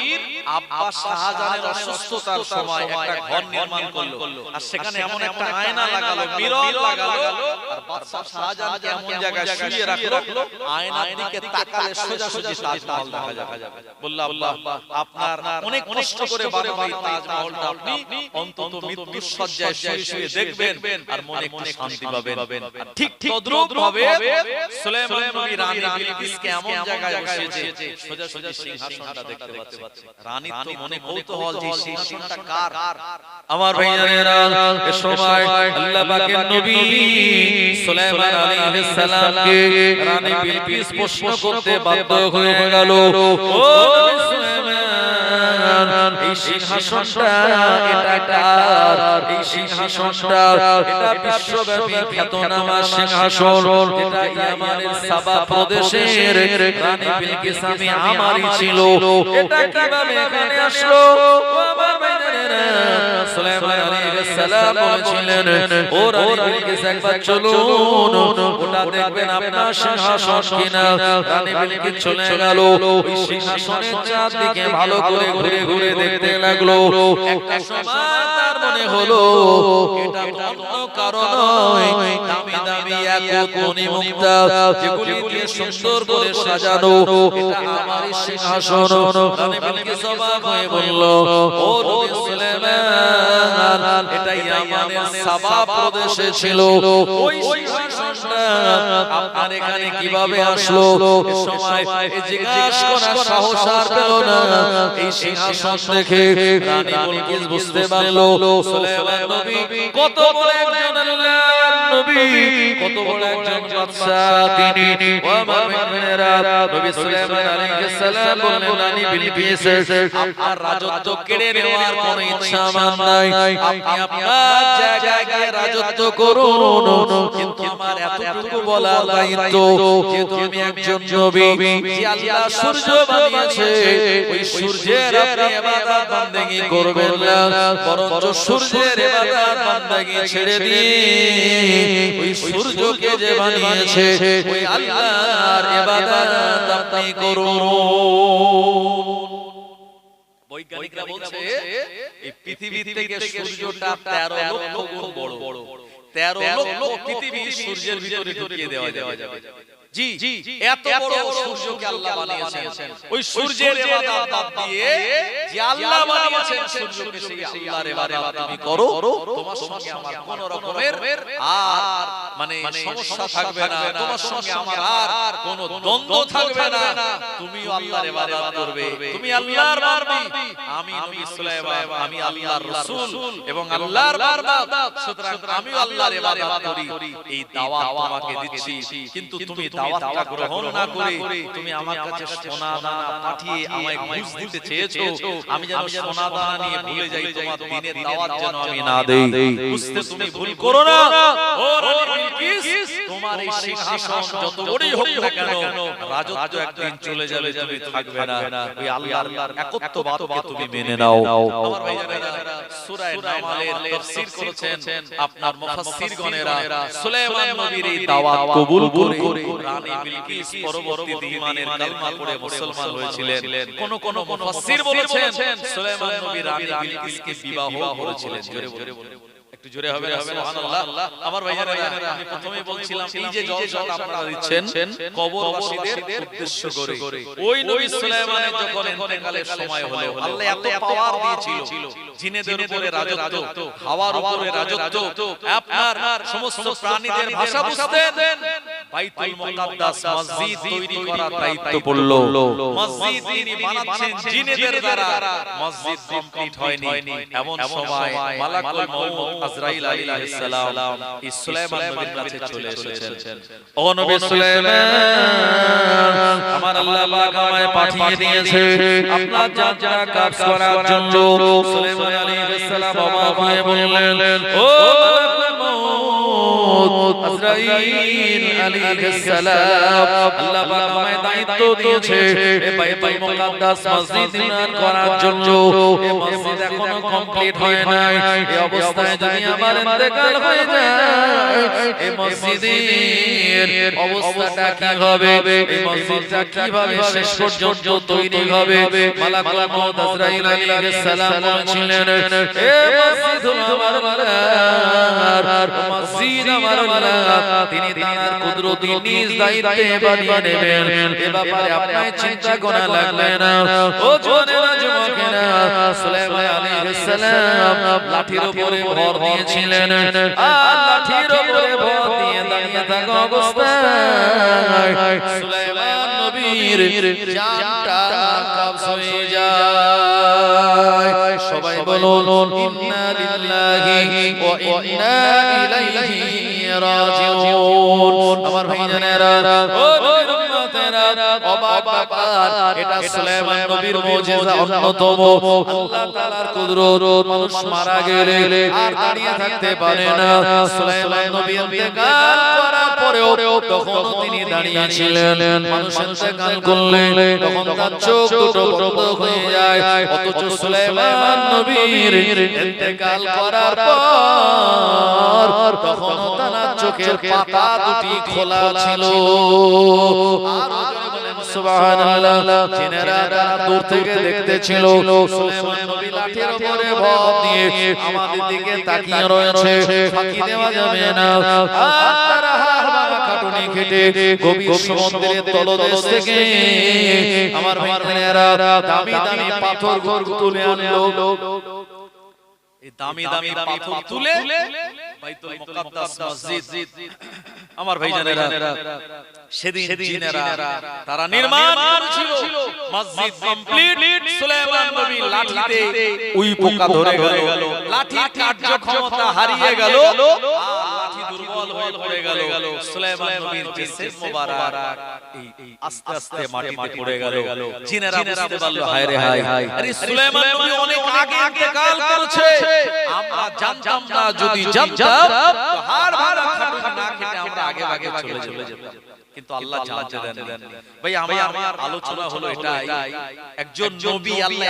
আব্বাস শাহজাহানের অসুস্থতার সময় একটা ঘর নির্মাণ করলো, আর সেখানে এমন একটা আয়না লাগালো, মিরর লাগালো, আর বাদশা শাহজাহানকে এমন জায়গায় শুইয়ে রাখলো আয়নার দিকে তাকালে সোজা সোজা তাজমহল দেখা যাবে। বলল আল্লাহ, আপনার অনেক কষ্ট করে বানানো এই তাজমহলটা আপনি অন্তত মৃত্যুর শয্যায় শুয়ে শুয়ে দেখবেন আর মনে মনে শান্তি পাবেন। ঠিক তদ্রূপ ভাবে সুলাইমান নবী রানী বিলকিসকে এমন জায়গায় বসিয়েছে সোজা সোজা সিংহাসনটা দেখতে পাচ্ছে। রানী তো মনে কৌতূহল যে সিংহাসনটা কার। আমার ভাইয়েরা, এই সময় আল্লাহ পাকের নবী সুলাইমান আলাইহিস সালামকে রানী বিলকিস প্রশ্ন করতে বাধ্য হয়ে গেল, ও নবী সুলাইমান, এই সিংহাসনটা এটা কার? এই সিংহাসনটা এটা বিশ্বব্যাপী খ্যাতনামা সিংহাসন, এটা ইয়ামানের সাবা প্রদেশের রানী বিলকিস আমারই ছিল, এটা কিভাবে এখানে আসলো? আমার ভাইয়েরা, সুলাইমান আলাইহিস সালাম বলেছিলেন, ও রানী বিলকিস একবার চলুন, ওটা দেখবেন আপনার সিংহাসন কিনা। রানী বিলকিস চলে গেল, ওই সিংহাসনের চারদিকে ভালো করে ঘুরে ঘুরে দেখতে লাগলো। একটা সময় তার মনে হলো এটা অন্য কারণ নয়, দামি দামি ইয়াকুত মণিমুক্তা যেগুলি দিয়ে সুন্দর করে সাজানো, এটা আমারই সিংহাসন। রানী বিলকিস অবাক হয়ে বলল, ও নবী সুলাইমান, এটা ইয়ামানের সাবা প্রদেশে ছিল, ওই সিংহাসনটা আপনার এখানে কিভাবে আসলো? এই সময় এই জিজ্ঞাসা করার সাহস আর পেল না। এই সিংহাসন দেখে রানী বিলকিস বুঝতে পারল সুলাইমান নবী কত বড় একজন আল্লাহর নবী, কত বড় একজন বাদশা তিনি। ও আমার ভাইয়েরা, নবী সুলাইমান আলাইহিস সালাম বললেন, রানী বিলকিস, আপনার রাজত্ব কেড়ে নেওয়ার কোনো ইচ্ছা আমার নাই, আপনি আপনার জায়গায় গিয়ে রাজত্ব করুন, কিন্তু আমার এতটুকু বলার দায়িত্ব, যেহেতু আমি একজন নবী, যে আল্লাহ সূর্য বানিয়েছে, ওই সূর্যের আপনি ইবাদত বান্দেগি করবেন না, বরঞ্চ সূর্যের ইবাদত বান্দেগি ছেড়ে দিয়ে ওই সূর্যকে যে বানিয়েছে ওই আল্লাহর ইবাদত আপনি করুন। বৈজ্ঞানিকরা বলছে এই পৃথিবী থেকে সূর্যটা 13 লক্ষ গুণ বড়, 13 লক্ষ পৃথিবী সূর্যের ভিতরে ঢুকিয়ে দেওয়া যাবে। জি, এত বড় সূর্যকে আল্লাহ বানিয়েছেন, ওই সূর্যের ইবাদত বাদ দিয়ে যে আল্লাহ বানিয়েছেন সূর্যকে, সেই আল্লাহর ইবাদত তুমি করো, তোমার সঙ্গে আমার কোন রকমের আর মানে সমস্যা থাকবে না, তোমার সঙ্গে আমার আর কোনো দ্বন্দ্ব থাকবে না, তুমিও আল্লাহর ইবাদত করবে, তুমি আল্লাহর বান্দা, আমি নবী সুলাইমান, আমি আল্লাহর রাসূল এবং আল্লাহর বান্দা, সুতরাং আমিও আল্লাহর ইবাদত করি। এই দাওয়াত তোমাকে দিচ্ছি, কিন্তু তুমি দাওয়াতটা গ্রহণ না করে তুমি আমার কাছে সোনা দানা পাঠিয়ে আমায় ঘুষ দিতে চেয়েছো, আমি যেন সোনা দানা নিয়ে ভুলে যাই, তোমার দিনের দাওয়াত যেন আমি না দেই, বুঝতে তুমি ভুল করো না। ও রানী বিলকিস, তোমার এই সিংহাসন যত বড়ই হোক না কেন, রাজত্ব একদিন চলে যাবে, তুমি থাকবে না, ওই আল্লাহর একত্ববাদকে তুমি মেনে নাও। আমার ভাইয়েরা, সূরা নামলের তাফসীর করেছেন আপনার মুফাসসিরগণেরা, সুলাইমান নবীর এই দাওয়াত কবুল করে রানী বিলকিস পরবর্তীতে ঈমানের কালমা পড়ে মুসলমান হয়েছিলেন। কোন কোন মুফাসসির বলেছেন সুলাইমান নবী রানী বিলকিসকে বিবাহ করেছিলেন। জোরে বলুন, একটু জোরে হবে সুবহানাল্লাহ। আমার ভাইয়েরা, আমি প্রথমেই বলছিলাম এই যে জলসাটা আপনারা দিচ্ছেন কবরবাসীদের উদ্দেশ্য করে, ওই নবী সুলাইমানের যখন ইন্তেকালের সময় হলো, আল্লাহ এত পাওয়ার দিয়েছিল, জিনেদের উপরে রাজত্ব, হাওয়ার উপরে রাজত্ব, আপনার সমস্ত প্রাণীদের ভাষা বুঝতেন, বাইতুল মুকাদ্দাস মসজিদ তৈরি করার দায়িত্ব পড়ল, মসজিদ তিনি বানাচ্ছেন জিনেদের দ্বারা, মসজিদ কমপ্লিট হয়নি, এমন সময় মালাকুল মউত আজরাইল আলাইহিস সালাম এই সুলাইমান নবীর কাছে চলে এসেছেন। ও নবী সুলাইমান, আমার আল্লাহ পাক আমায় পাঠিয়ে দিয়েছে আপনার যা যা কাজ করার জন্য। সুলাইমান আলাইহিস সালাম অবাক হয়ে বললেন, ও মালাকুল মউত, আজরাইল আলাইহিস সালাম আল্লাহ পাক আমায় দায়িত্ব দিয়েছে এই বাইতুল মুকাদ্দাস মসজিদ নির্মাণ করার জন্য। এই মসজিদ এখনো কমপ্লিট হয় নাই। এই অবস্থায় যদি আমার ইন্তেকাল হয়ে যায় এই মসজিদের অবস্থাটা কি হবে, এই মসজিদটা কিভাবে শেষ পর্যন্ত তৈরি হবে? মালাকুল মউত আজরাইল আলাইহিস সালাম বলেছিলেন এই মসজিদ আমার আল্লাহর মসজিদ আমার আল্লাহ তিনি তার কুদরতি নিজ দায়িত্বে বানিয়ে নেবেন। এ ব্যাপারে আপনার চিন্তা করা লাগবে না। ও জওয়ানেরা যুবকেরা, সুলাইমান আলাইহিস সালাম লাঠির উপরে ভর দিয়েছিলেন আর লাঠির উপরে ভর দিয়ে দাঁড়িয়ে থাকা অবস্থায় সুলাইমান নবীর জানটা কবজ হয়ে যায়। সবাই বলুন ইন্না লিল্লাহি ওয়া ইন্না ইলাইহি রাজিউন। আমার ভাইজানেরা, ও নবীর উম্মতেরা, অবাক ব্যাপার, এটা সুলাইমান নবীর মুজিজা অন্যতম। আল্লাহ তাআলার কুদরত, মানুষ মারা গেলে আর দাঁড়িয়ে থাকতে পারে না। সুলাইমান নবী ইন্তেকাল করার পরেও তখন তিনি দাঁড়িয়ে ছিলেন। মানুষ ইন্তেকাল করলে তখন তার চোখ দুটো বন্ধ হয়ে যায়, অথচ সুলাইমান নবীর ইন্তেকাল করার পর তখন তার চোখের পাতা দুটি খোলা ছিল। সুবহানাল্লাহ, জিনেরা দূর থেকে দেখতেছিল সুলাইমান নবী লাঠির উপরে ভর দিয়ে আমাদের দিকে তাকিয়ে রয়েছে, ফাঁকি দেওয়া যাবে না। আর তারা হাড় খাটুনি খেটে গভীর সমুদ্রের তলদেশ থেকে আমার ভাইয়েরা দামি দামি পাথর তুলে আনলো। এই দামি দামি পাথর তুলে বাইতুল মুকাদ্দাস মসজিদ আমার ভাইজানেরা সেদিন জিনেরা তারা নির্মাণ করেছিল। মসজিদ কমপ্লিট। সুলাইমান নবী লাঠিতে উই পোকা ধরে গেল, লাঠি কার্যক্ষমতা হারিয়ে গেল, লাঠি দুর্বল হয়ে পড়ে গেল। সুলাইমান নবীর জিসম মোবারক এই আস্তে আস্তে মাটিতে পড়ে গেল। জিনেরা বুঝতে পারল হায় রে হায়, আরে সুলাইমান নবী অনেক আগে ইন্তেকাল করেছে, আমরা জানতাম না। যদি জানতাম তো হাড় ভাঙা খাটুনি না খেটে আমরা আগে আগে চলে যেতাম। কিন্তু আল্লাহ জানতে দেন। ভাই আমার আলোচনা হলো এটাই, একজন নবী আল্লাহ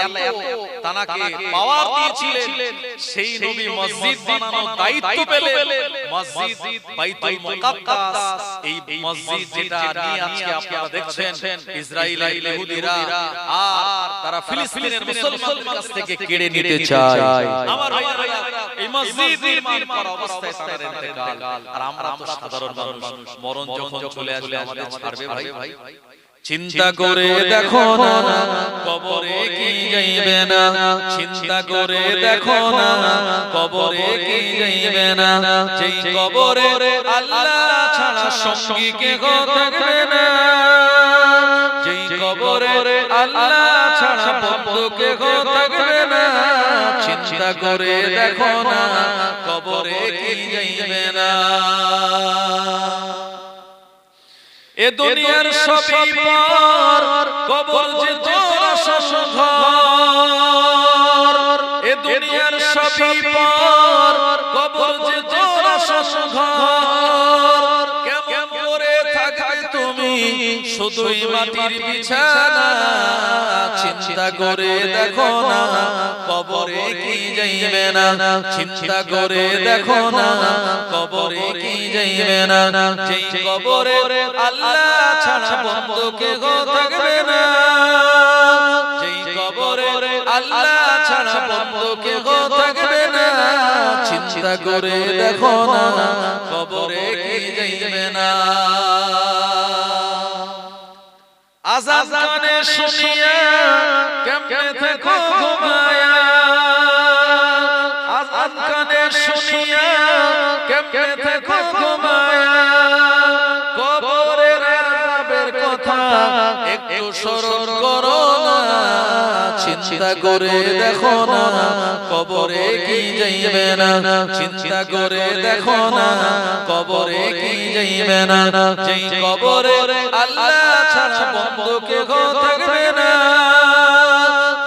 তানাকে পাওয়ার দিয়েছিলেন, সেই নবী মসজিদ বানানোর দায়িত্ব পেলেন। মসজিদ বাইতুল মুকাদ্দাস, এই মসজিদ যেটা নিয়ে আজকে আপনারা দেখছেন ইসরায়েলের ইহুদিরা আর তারা ফিলিস্তিনের মুসলমানদের কাছ থেকে কেড়ে নিতে চায়। আমার ভাইরা, এই মসজিদ নির্মাণ করা অবস্থায় তাদের ইন্তেকাল, আর আমরা তো সাধারণ মানুষ, মরণ যখন চলে আসলে আমাদের ছাড়বে ভাই? চিন্তা করে দেখো না কবরে কি যাইবে না, চিন্তা করে দেখো না কবরে কি যাইবে না। যেই কবরে আল্লাহ ছাড়া সঙ্গী কে থাকবে না, যেই কবরে আল্লাহ ছাড়া বন্ধু কে থাকবে না। চিন্তা করে দেখো না কবরে কি যাইবে না। এ দুনিয়ার সবই পর, কবর যে তোর ঘর। এ দুনিয়ার সবই পর, কবর যে তোর ঘর। কেমন করে থাকবে তুমি শুধুই মাটির বিছানা। চিন্তা করে দেখো না কবরে কি যাইবে না, চিন্তা করে দেখো না কবরে কি যাইবে না। যেই কবরে আল্লাহ ছাড়া বন্ধু কে থাকবে না, যেই কবরে আল্লাহ ছাড়া বন্ধু কে থাকবে না। চিন্তা করে দেখো না কবরে কি যাইবে না। আযান কানে শুনিয়া কেমনে থেকো ঘুমায়া, আযান কানে শুনিয়া কেমনে থেকো ঘুমায়া। কবরের আযাবের কথা একটু স্মরণ করো না, চিন্তা করে দেখো না কবরে কি যাইবে না। চিন্তা করে দেখো না কবরে কি যাইবে না। যেই কবরে আল্লাহ ছাড়া বন্ধু কে থাকবে না,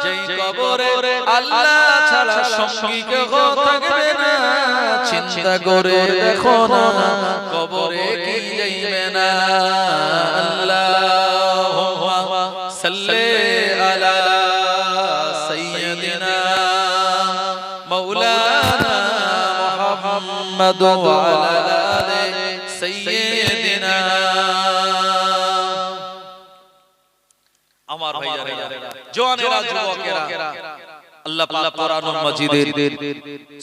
যেই কবরে আল্লাহ ছাড়া সঙ্গী কে থাকবে না। চিন্তা করে দেখো না কবরে কি যাইবে না আল্লাহুম্মা সাল্লি আলা সাইয়্যিদিনা মাওলানা মুহাম্মদ ওয়া আলা আলি সাইয়্যিদিনা আমার ভাইরা জওয়ানেরা যুবকেরা আল্লাহ পাক কোরআনুল মাজিদের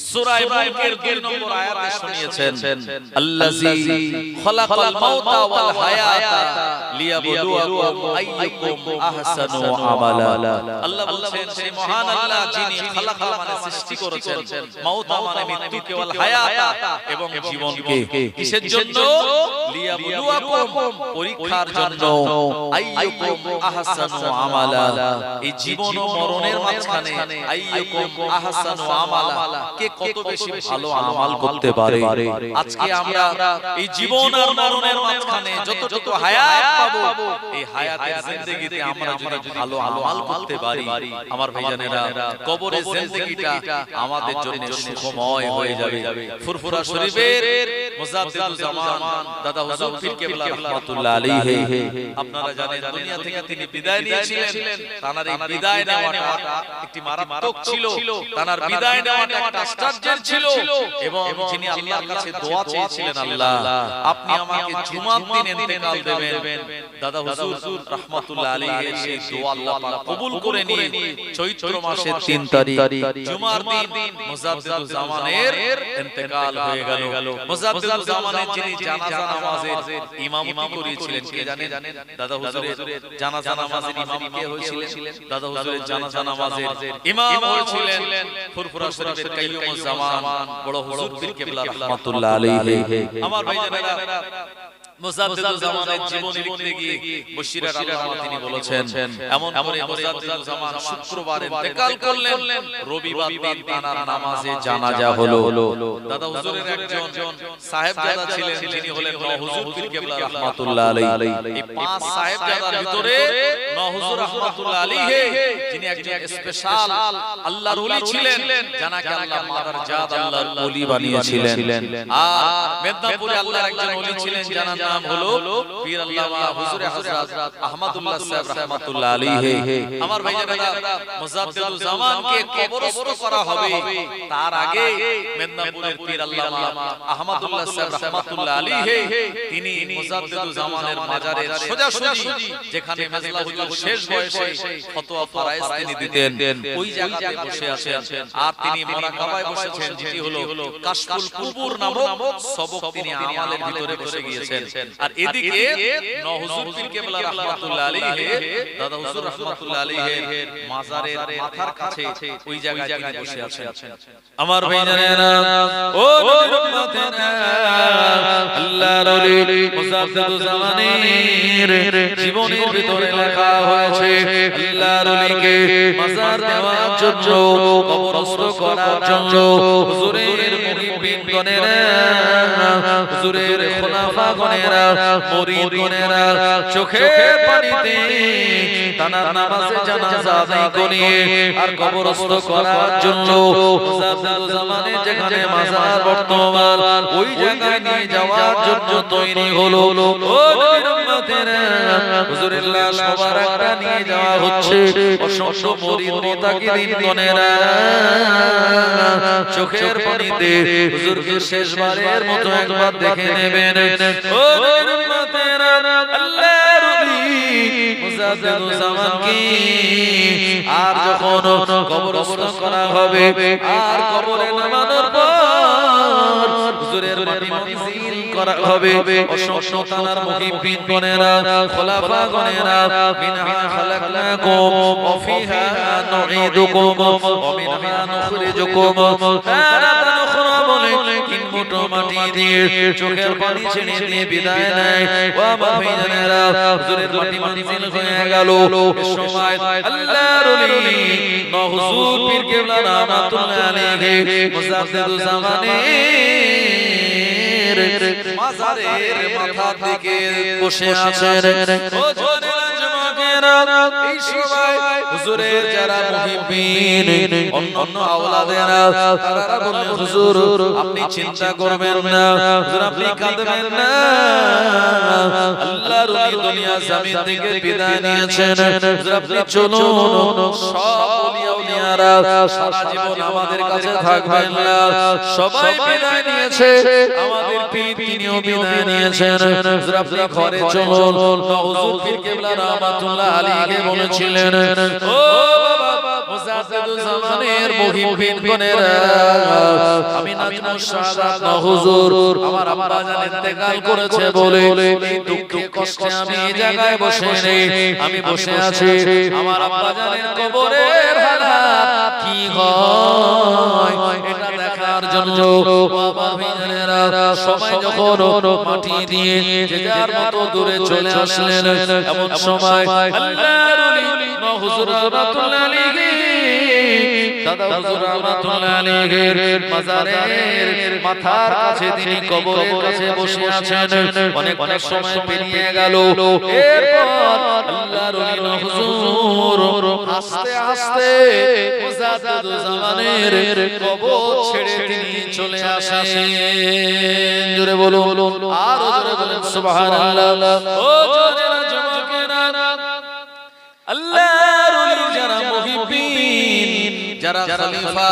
সূরা মুলকের 2 নম্বর আয়াতে শুনিয়েছেন আল্লাযী খালাকাল মাউতা ওয়াল হায়াতা লিয়াবলুয়াকুম আইয়ুকুম আহসানু আমালা আল্লাহ বলছেন সেই মহান আল্লাহ যিনি খালাকা মানে সৃষ্টি করেছেন মাউতা মানে মৃত্যুকে ওয়াল হায়াতা এবং জীবনকে কিসের জন্য লিয়াবলুয়াকুম পরীক্ষার জন্য আইয়ুকুম আহসানু আমালা এই জীবন ও মরণের মাঝখানে আইয়ুকুম আহসানু আমালা কে কত বেশি ভালো আমল করতে পারে আজকে আমরা এই জীবন আর মরণের মাঝখানে যত হায়াত পাবো এই হায়াতের জিন্দেগিতে আমরা যদি ভালো আমল করতে পারি আমার ভাইজানেরা কবরের জিন্দেগিটা আমাদের জন্য সুখময় হয়ে যাবে ফুরফুরা শরীফের মুজাদ্দিদুল জামান দাদা হুজুর পীর কেবলা রাহমাতুল্লাহ আলাইহি আপনারা জানেন দুনিয়া থেকে তিনি বিদায় নিয়েছিলেন তার এই বিদায় নেওয়াটা একটি মারাত্মক ছিল তার বিদায় নেওয়াটা একটা আশ্চর্যের ছিল এবং যিনি আল্লাহর কাছে দোয়া চেয়েছিলেন আল্লাহ আপনি আমাকে জুমার দিন ইন্তেকাল দেবেন দাদা হুজুর রাহমাতুল্লাহ আলাইহি সেই দোয়া আল্লাহ পাক কবুল করে নিয়ে চৈত্র মাসের 3 তারিখ জুমার দিন মুজাদ্দিদুল জামানের ইন্তেকাল হয়ে গেল মুজাদ্দিদুল জামানের যিনি জানাজা নামাজের ইমামতি করিয়েছিলেন কে জানেন দাদা হুজুরের জানাজা নামাজের ইমাম কে হয়েছিলেন দাদা হুজুরের জানাজা নামাজের ইমাম হয়েছিলেন ফুরফুরা শরীফের কাইয়ুমুজ জামান বড় হুজুর পীর কেবলা রাহমাতুল্লাহ আলাইহি আমার ভাইজানেরা মুজাদ্দিদুল জামানের জীবনী লিখতে গিয়ে বশিরা রাহমাতুল্লাহ তিনি বলেছেন এমন করে মুজাদ্দিদুল জামান শুক্রবার ইন্তেকাল করলেন রবিবার দিন তার নামাজে জানাজা হলো দাদা হুজুরের একজন সাহেবজাদা ছিলেন যিনি হলেন হুজুর পীর কেবলা রাহমাতুল্লাহ আলাইহি এই পাঁচ সাহেবজাদার ভিতরে হুজুর রাহমাতুল্লাহ আলাইহি যিনি একজন স্পেশাল আল্লাহর ওলি ছিলেন জানাকে আল্লাহ মাদার জাদ আল্লাহর ওলি বানিয়েছিলেন আর মেদিনীপুরে আল্লাহর একজন ওলি ছিলেন জানার নাম হলো পীর আল্লামা হুজুর হযরত আহমদুল্লাহ সাহেব রাহমাতুল্লাহ আলাইহি আমার ভাইজানেরা মুজাদ্দিদুল জামানকে কবরস্থ করা হবে তার আগে মেদিনীপুরের পীর আল্লামা আহমদুল্লাহ সাহেব রাহমাতুল্লাহ আলাইহি তিনি মুজাদ্দিদুল জামানের মাজারের সোজাসুজি যেখানে মেজলা হুজুর শেষ বয়সে ফতোয়া ফরায়েজ তিনি দিতেন ওই জায়গাতে বসে আছেন আর তিনি মুরাকাবায় বসেছেন যেটি হলো কাশফুল কুবুর নামক সবক তিনি আমলের ভিতরে বসে গিয়েছেন আর এদিকে হুজুর পীর কেবলা রাহমাতুল্লাহ আলাইহি দাদা হুজুর রাহমাতুল্লাহ আলাইহি মাজারের মাথার কাছে ওই জায়গায় তিনি বসে আছেন আমার ভাইজানেরা ও নবীর উম্মতেরা আল্লাহর ওলি মুজাদ্দিদুল জামানের জীবনের ভিতরে লেখা হয়েছে আল্লাহর ওলিকে মাজার দেওয়ার জন্য কবরস্থ করার জন্য হুজুরের মুহিব্বিন গণেরা হুজুরের খোলাফা গণেরা মুরিদ গণেরা চোখের পানিতে তানার নামাজে জানাজা আদায় করিয়ে আর কবরস্থ করার জন্য মুজাদ্দিদুল জামানের যেখানে মাজার বর্তমান ওই জায়গায় নিয়ে যাওয়ার জন্য তৈরি হলো ও নবীর উম্মতেরা হুজুরের লাশ মোবারকটা নিয়ে যাওয়া হচ্ছে অসংখ্য মুরিদ মুতাকিদিন গণেরা চোখের পানিতে হুজুরকে শেষবারের মতো একবার দেখে নেবেন ও নবীর উম্মতেরা আল্লাহর ওলি মুজাদ্দিদুল জামানকে আর যখন কবরস্থ করা হবে আর কবরে নামানোর পর হুজুরের মাটি মনজিল করা হবে অসংখ্য তানার মুহিব্বিন গণেরা খোলাফা গণেরা মিনহা খালাকনাকুম ওয়া ফিহা নুঈদুকুম ওয়া মিনহা নুখরিজুকুম তারাতান উখরা বলে তিন মুঠো মাটি দিয়ে চোখের পানি ছেড়ে দিয়ে বিদায় নেয় ও আমার ভাইজানেরা হুজুরের মাটি মনজিল হয়ে গেল এই সময় আল্লাহর ওলি হুজুর পীর কেবলা রাহমাতুল্লাহ আলাইহি মুজাদ্দিদুল জামানের মাজারের মাথার দিকে বসে আছেন ও জোনেরা জানেরা এই সময় হুজুরের যারা মুহিব্বিন অন্যান্য আওলাদেরা তারা বললেন হুজুর আপনি চিন্তা করবেন না, হুজুর আপনি কাঁদবেন না, আল্লাহর ওলি দুনিয়া জমিন থেকে বিদায় নিয়েছেন, হুজুর আপনি চলুন। সব ওলিয়া উলিয়ারা সারা জীবন আমাদের কাছে থাকবেন না, সবাই বিদায় নিয়েছে, আমাদের পীর তিনিও বিদায় নিয়েছেন, হুজুর আপনি ঘরে চলুন। হুজুর পীর কেবলা রাহমাতুল্লাহ আলাইহি বলেছিলেন ও বাবা মুজাদ্দিদুল জামানের মুহিব্বিন গণেরা, আমি নাজমুশ শাহাদাত হুজুর আমার আব্বা জান ইন্তেকাল করেছে বলে এই দুঃখে কষ্টে আমি এই জায়গায় বসে নেই, আমি বসে আছি আমার আব্বা জানের কবরের হালাত কি হয় এটা দেখার জন্য। বাবা ভাইয়েরা সবাই যখন মাটি দিয়ে যে যার মতো দূরে চলে আসলেন, এমন সময় আল্লাহর ওলি হুজুর রাহমাতুল্লাহ আলাইহি দাদা হুজুর রাহমাতুল্লাহ আলাইহির মাজারের মাথার কাছে তিনি কবরের কাছে বসে আছেন। অনেক সময় পেরিয়ে গেল, এরপর আল্লাহর ওলি হুজুর আস্তে আস্তে মুজাদ্দিদুল জামানের কবর ছেড়ে তিনি চলে আসেন। জোরে বলুন, আর জোরে বলেন সুবহানাল্লাহ। ও জোরেরা জমাকেরা, আল্লাহর ওলি যারা মুহিব্বিন যারা খলিফা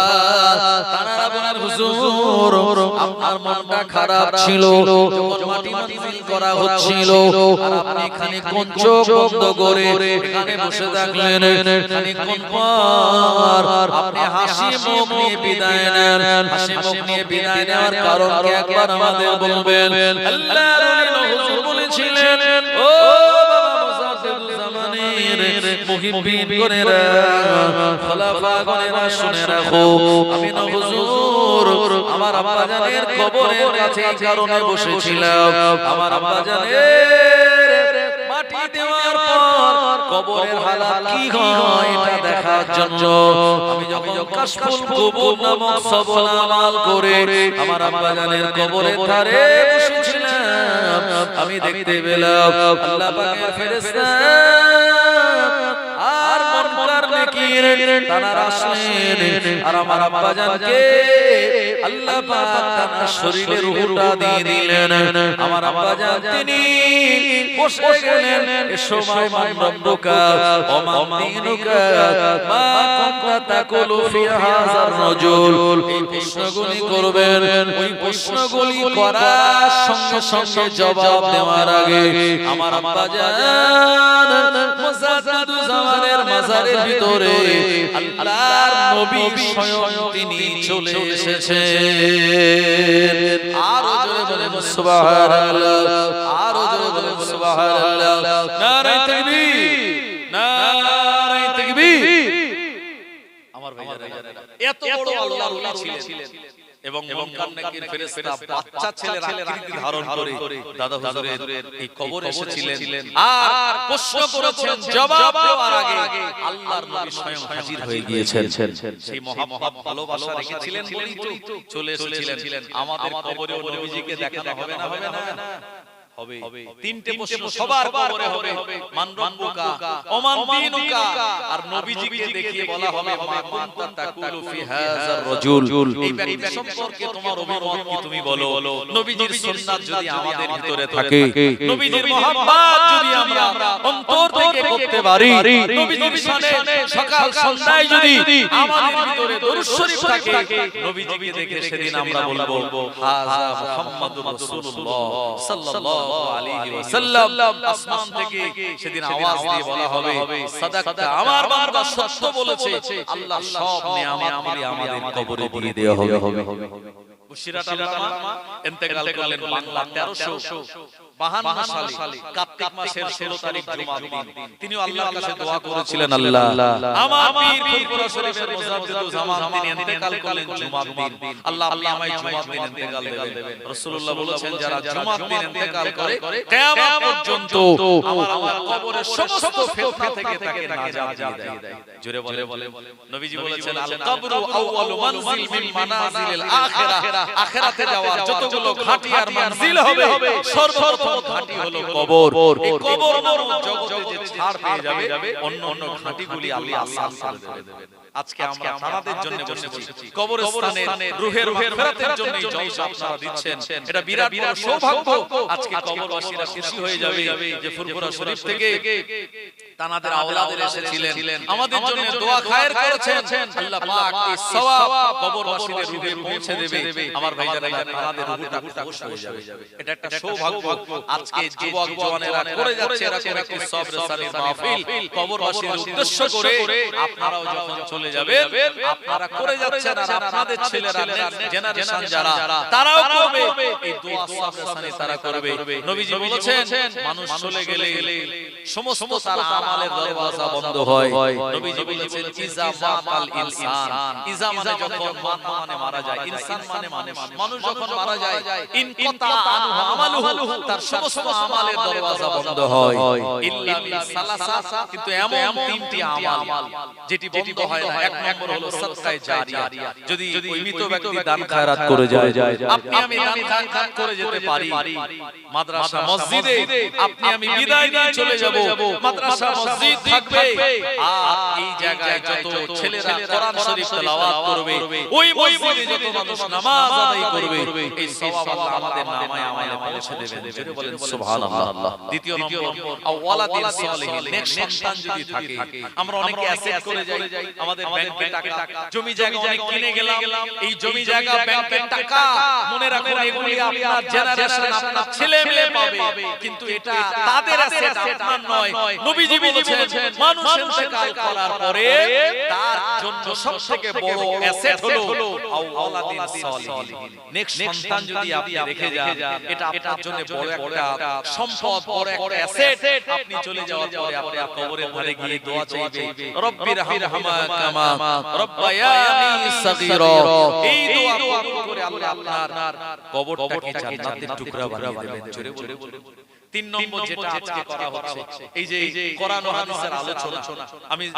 তারা বলেন হুজুর আপনার মনটা খারাপ ছিল যখন মাটি মানজিল করা হচ্ছিল, আর আপনি খানিকক্ষণ চোখ বন্ধ করে এখানে বসে থাকলেন, খানিকক্ষণ পর আপনি হাসি মুখ নিয়ে বিদায় নেন। হাসি মুখ নিয়ে বিদায় নেওয়ার কারণ কি একবার আমাদের বলবেন? আল্লাহর ওলি হুজুর বলেছিলেন ও মুহিব্বিন গণেরা খলিফা গণেরা শুনে রাখো, আমি না হুজুর আমার আব্বা জানের কবরের কাছে এই কারণে বসেছিলাম, আমার আব্বা জানের মাটি দেওয়ার পর কবরের হালাত কি হয় এটা দেখার জন্য। আমি যখন কাশফুল কুবুর নামক সবল আমাল করে আমার আব্বা জানের কবরের ধারে বসেছিলাম, আমি দেখতে পেলাম আল্লাহ পাকের ফেরেশতা আর মুনকার নাকির তারা আসলেন, আর আমার আব্বা জানকে আল্লাহ পাক তার শরীরে রূহটা দিয়ে দিলেন। আমার আব্বা জান তিনি বসে গেলেন, এ সময় মান রব্বুকা ওয়া মা দীনুকা মা কুনতা তাকুলু ফি হাযার রাজুল, এই প্রশ্নগুলি করবেন। ওই প্রশ্নগুলি করার সঙ্গে সঙ্গে জবাব দেওয়ার আগে আমার আব্বা জান মুজাদ্দিদুল জামানের মাজারের ভিতরে আল্লাহর নবী স্বয়ং তিনি চলে এসেছেন। আর জোরে বলেন সুবহানাল্লাহ, আর জোরে বলেন সুবহানাল্লাহ। নারে তাকবীর, নারে তাকবীর। আমার ভাইরা এত বড় আল্লাহর ওলি ছিলেন এবং মুনকার নাকির ফেরেশতা বাচ্চা ছেলের আকৃতি ধারণ করে দাদা হুজুরের এই কবরে এসেছিলেন, আর প্রশ্ন করেছেন, জবাব দেওয়ার আগে আল্লাহর নবী স্বয়ং হাজির হয়ে গিয়েছেন। সেই মহব্বত ভালোবাসা রেখেছিলেন বলেই তো চলে এসেছিলেন। আমাদের কবরেও নবীজিকে দেখানো হবে না? হবে না? হবে। তিনটে প্রশ্ন সবার কবরে হবে, মান রব্বুকা ওয়া মান দীনুকা, আর নবীজিকে দেখিয়ে বলা হবে মা কুনতা তাকুলু ফি হাযার রাজুল, এই ব্যক্তি সম্পর্কে তোমার অভিমত কি তুমি বলো। নবীজির সুন্নাত যদি আমাদের ভিতরে থাকে, নবীজির মহব্বত যদি আমরা অন্তর থেকে করতে পারি, নবীজির শানে সকাল সন্ধ্যায় যদি আমাদের ভিতরে দরুদ শরীফ থাকে, নবীজিকে দেখে সেদিন আমরা বলবো হাযা মুহাম্মাদুর রাসূলুল্লাহ সাল্লাল্লাহু আলাইহি ওয়াসাল্লাম। আসমান থেকে সেদিন আওয়াজ দিয়ে বলা হবে সাদাকতা, আমার বান্দা সত্য বলেছে, আল্লাহ সব নিয়ামত আমাদের কবরে দিয়ে দেওয়া হবে। বুশিরাত আল্লামা ইন্তেকাল করলেন বাংলা 1352 সালে কার্তিক মাসের 16 তারিখ জুমার দিন। তিনিও আল্লাহর কাছে দোয়া করেছিলেন, আল্লাহ আমার পীর ফুরফুরা শরীফের মুজাদ্দিদুল জামান তিনি ইন্তেকাল করলেন জুমার দিন, আল্লাহ আপনি আমায় জুমার দিন ইন্তেকাল দেবেন। রাসূলুল্লাহ বলেছেন, যারা জুমার দিন ইন্তেকাল করে কিয়ামত পর্যন্ত আমার আল্লাহ কবরের সমস্ত ফিতনা থেকে তাকে নাজাত দিয়ে দেয়। জোরে বলে নবীজি বলেছেন, আল কবরু আউয়ালু মানজিল মিন মানাজিলিল আখিরাহ, আখিরাতে যাওয়ার যতগুলো ঘাটি আর মঞ্জিল হবে সর্বপ্রথম প্রথম ঘাঁটি হলো কবর। এই কবর নামক জগতে যে ছাড় পেয়ে যাবে, অন্য অন্য ঘাঁটিগুলি আল্লাহ আসান করে দেবেন। আজকে আমরা তাদের জন্য বসেছি, কবরস্থানে রূহের মাগফিরাতের জন্য জলসা আপনারা দিচ্ছেন, এটা বিরাট বড় সৌভাগ্য। আজকে কবরবাসীরা খুশি হয়ে যাবে যে ফুরফুরা শরীফ থেকে তানাদের আওলাদের এসেছিলেন, আমাদের জন্য দোয়া খায়ের করেছেন, আল্লাহ পাক এই সওয়াব কবরবাসীদের রূহে পৌঁছে দেবে। আমার ভাইজানেরা, তানাদের রূহটা খুশ হয়ে যাবে, এটা একটা সৌভাগ্য। আজকে যুবক জওয়ানেরা করে যাচ্ছে এরকম একটি সবর সালির মাহফিল, কবরবাসীর উদ্দেশ্য করে। আপনারাও যখন চলে যাবেন, আপনারা করে যাচ্ছেন, আর আপনাদের ছেলেরা নেক্সট জেনারেশন যারা, তারাও করবে এই দোয়া সবর সালি তারা করবে। নবীজি বলেছেন, মানুষ চলে গেলে সমস্ত তার আমালের দরওয়াজা বন্ধ হয়। নবীজি বলেছেন, ইজা মাতাল ইনসান, ইজা মানে যখন, মান মানে মারা যায়, ইনসান মানে মানুষ যখন মারা যায়, ইনকাতা আনহু আমালুহু, তার সমস্ত আমালের দরওয়াজা বন্ধ হয়, ইল্লা সালাসা, কিন্তু এমন তিনটি আমাল যেটি বন্ধ হয় না। এক নম্বর হলো সাদকায়ে জারিয়া, যদি ওই মৃত ব্যক্তি দান খায়রাত করে যায়, আপনি আমি দান খায়রাত করে যেতে পারি, মাদ্রাসা মসজিদে আপনি আমি বিদায় নিয়ে চলে যাব, মাদ্রাসা মসজিদ থাকবে, আর এই জায়গায় যত ছেলেরা কোরআন শরীফ তেলাওয়াত করবে, ওই মসজিদে যত মানুষ নামাজ আদায় করবে, এই সওয়াব আল্লাহ আমাদের নামায়ে আমালে পৌঁছে দেবেন। জোরে বলেন সুবহানাল্লাহ। দ্বিতীয় নম্বর, আওয়ালাদিন সালিহিন, নেক্সট সন্তান যদি থাকে। আমরা অনেকে অ্যাসেট করে যাই, আমাদের ব্যাংকে টাকা, জমি জায়গা অনেক কিনে গেলাম, এই জমি জায়গা ব্যাংকের টাকা, মনে রাখুন এগুলি আপনার জেনারেশন, আপনার ছেলে মেয়ে পাবে, কিন্তু এটা তাদের অ্যাসেট, আপনার নয়। নবীজি বলেছেন, মানুষ ইন্তেকাল করার পরে তার জন্য সবথেকে বড় অ্যাসেট হলো আওলাদিন সালিহিন, নেক্সট সন্তান যদি আপনি রেখে যান, এটা আপনার জন্য বড় একটা সম্পদ, বড় একটা অ্যাসেট। আপনি চলে যাওয়ার পরে আপনার কবরের ধারে গিয়ে দোয়া চাইবে, রব্বির হামহুমা কামা রব্বায়ানি সাগীরা, এই দোয়া কবুল করে আল্লাহ আপনার কবরটাকে জান্নাতের টুকরা বানিয়ে দেবেন। জোরে বলুন। তিন নম্বর যেটা আজকে করা হচ্ছে, এই যে কোরআন ও হাদিসের আলোচনা,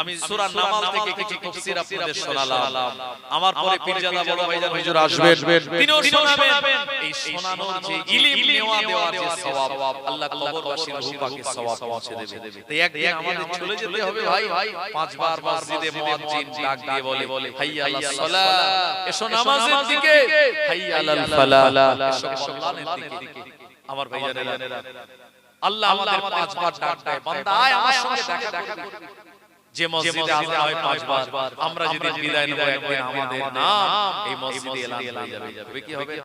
আমি সূরা নামাল থেকে কিছু তাফসীর আপনাদের শোনালাম। আমার পরে পীরজাদা বড় ভাইজান হুজুর আসবেন, তিনিও শোনাবেন। এই শোনানোর যে ইলম নেওয়া দেওয়ার যে সওয়াব, আল্লাহ কবরবাসীর রূহকে সওয়াব পৌঁছে দেবে। তো একদিন আমাদের চলে যেতে হবে ভাই, পাঁচবার মসজিদে মুয়াজ্জিন ডাক দিয়ে বলে, হাইয়া আলাস সালাহ, এসো নামাজের দিকে, হাইয়া আলাল ফালাহ, এসো কল্যাণের দিকে। আমার ভাইজানেরা, আল্লাহ আমাদের পাঁচবার ডাক দেয়, বান্দা আয় আমার সঙ্গে দেখা করবি। যে মসজিদে আযান হয় পাঁচবার, আমরা যদি বিদায় নেব, একদিন আমাদের নাম এই মসজিদে এলান হয়ে যাবে। কি হবে?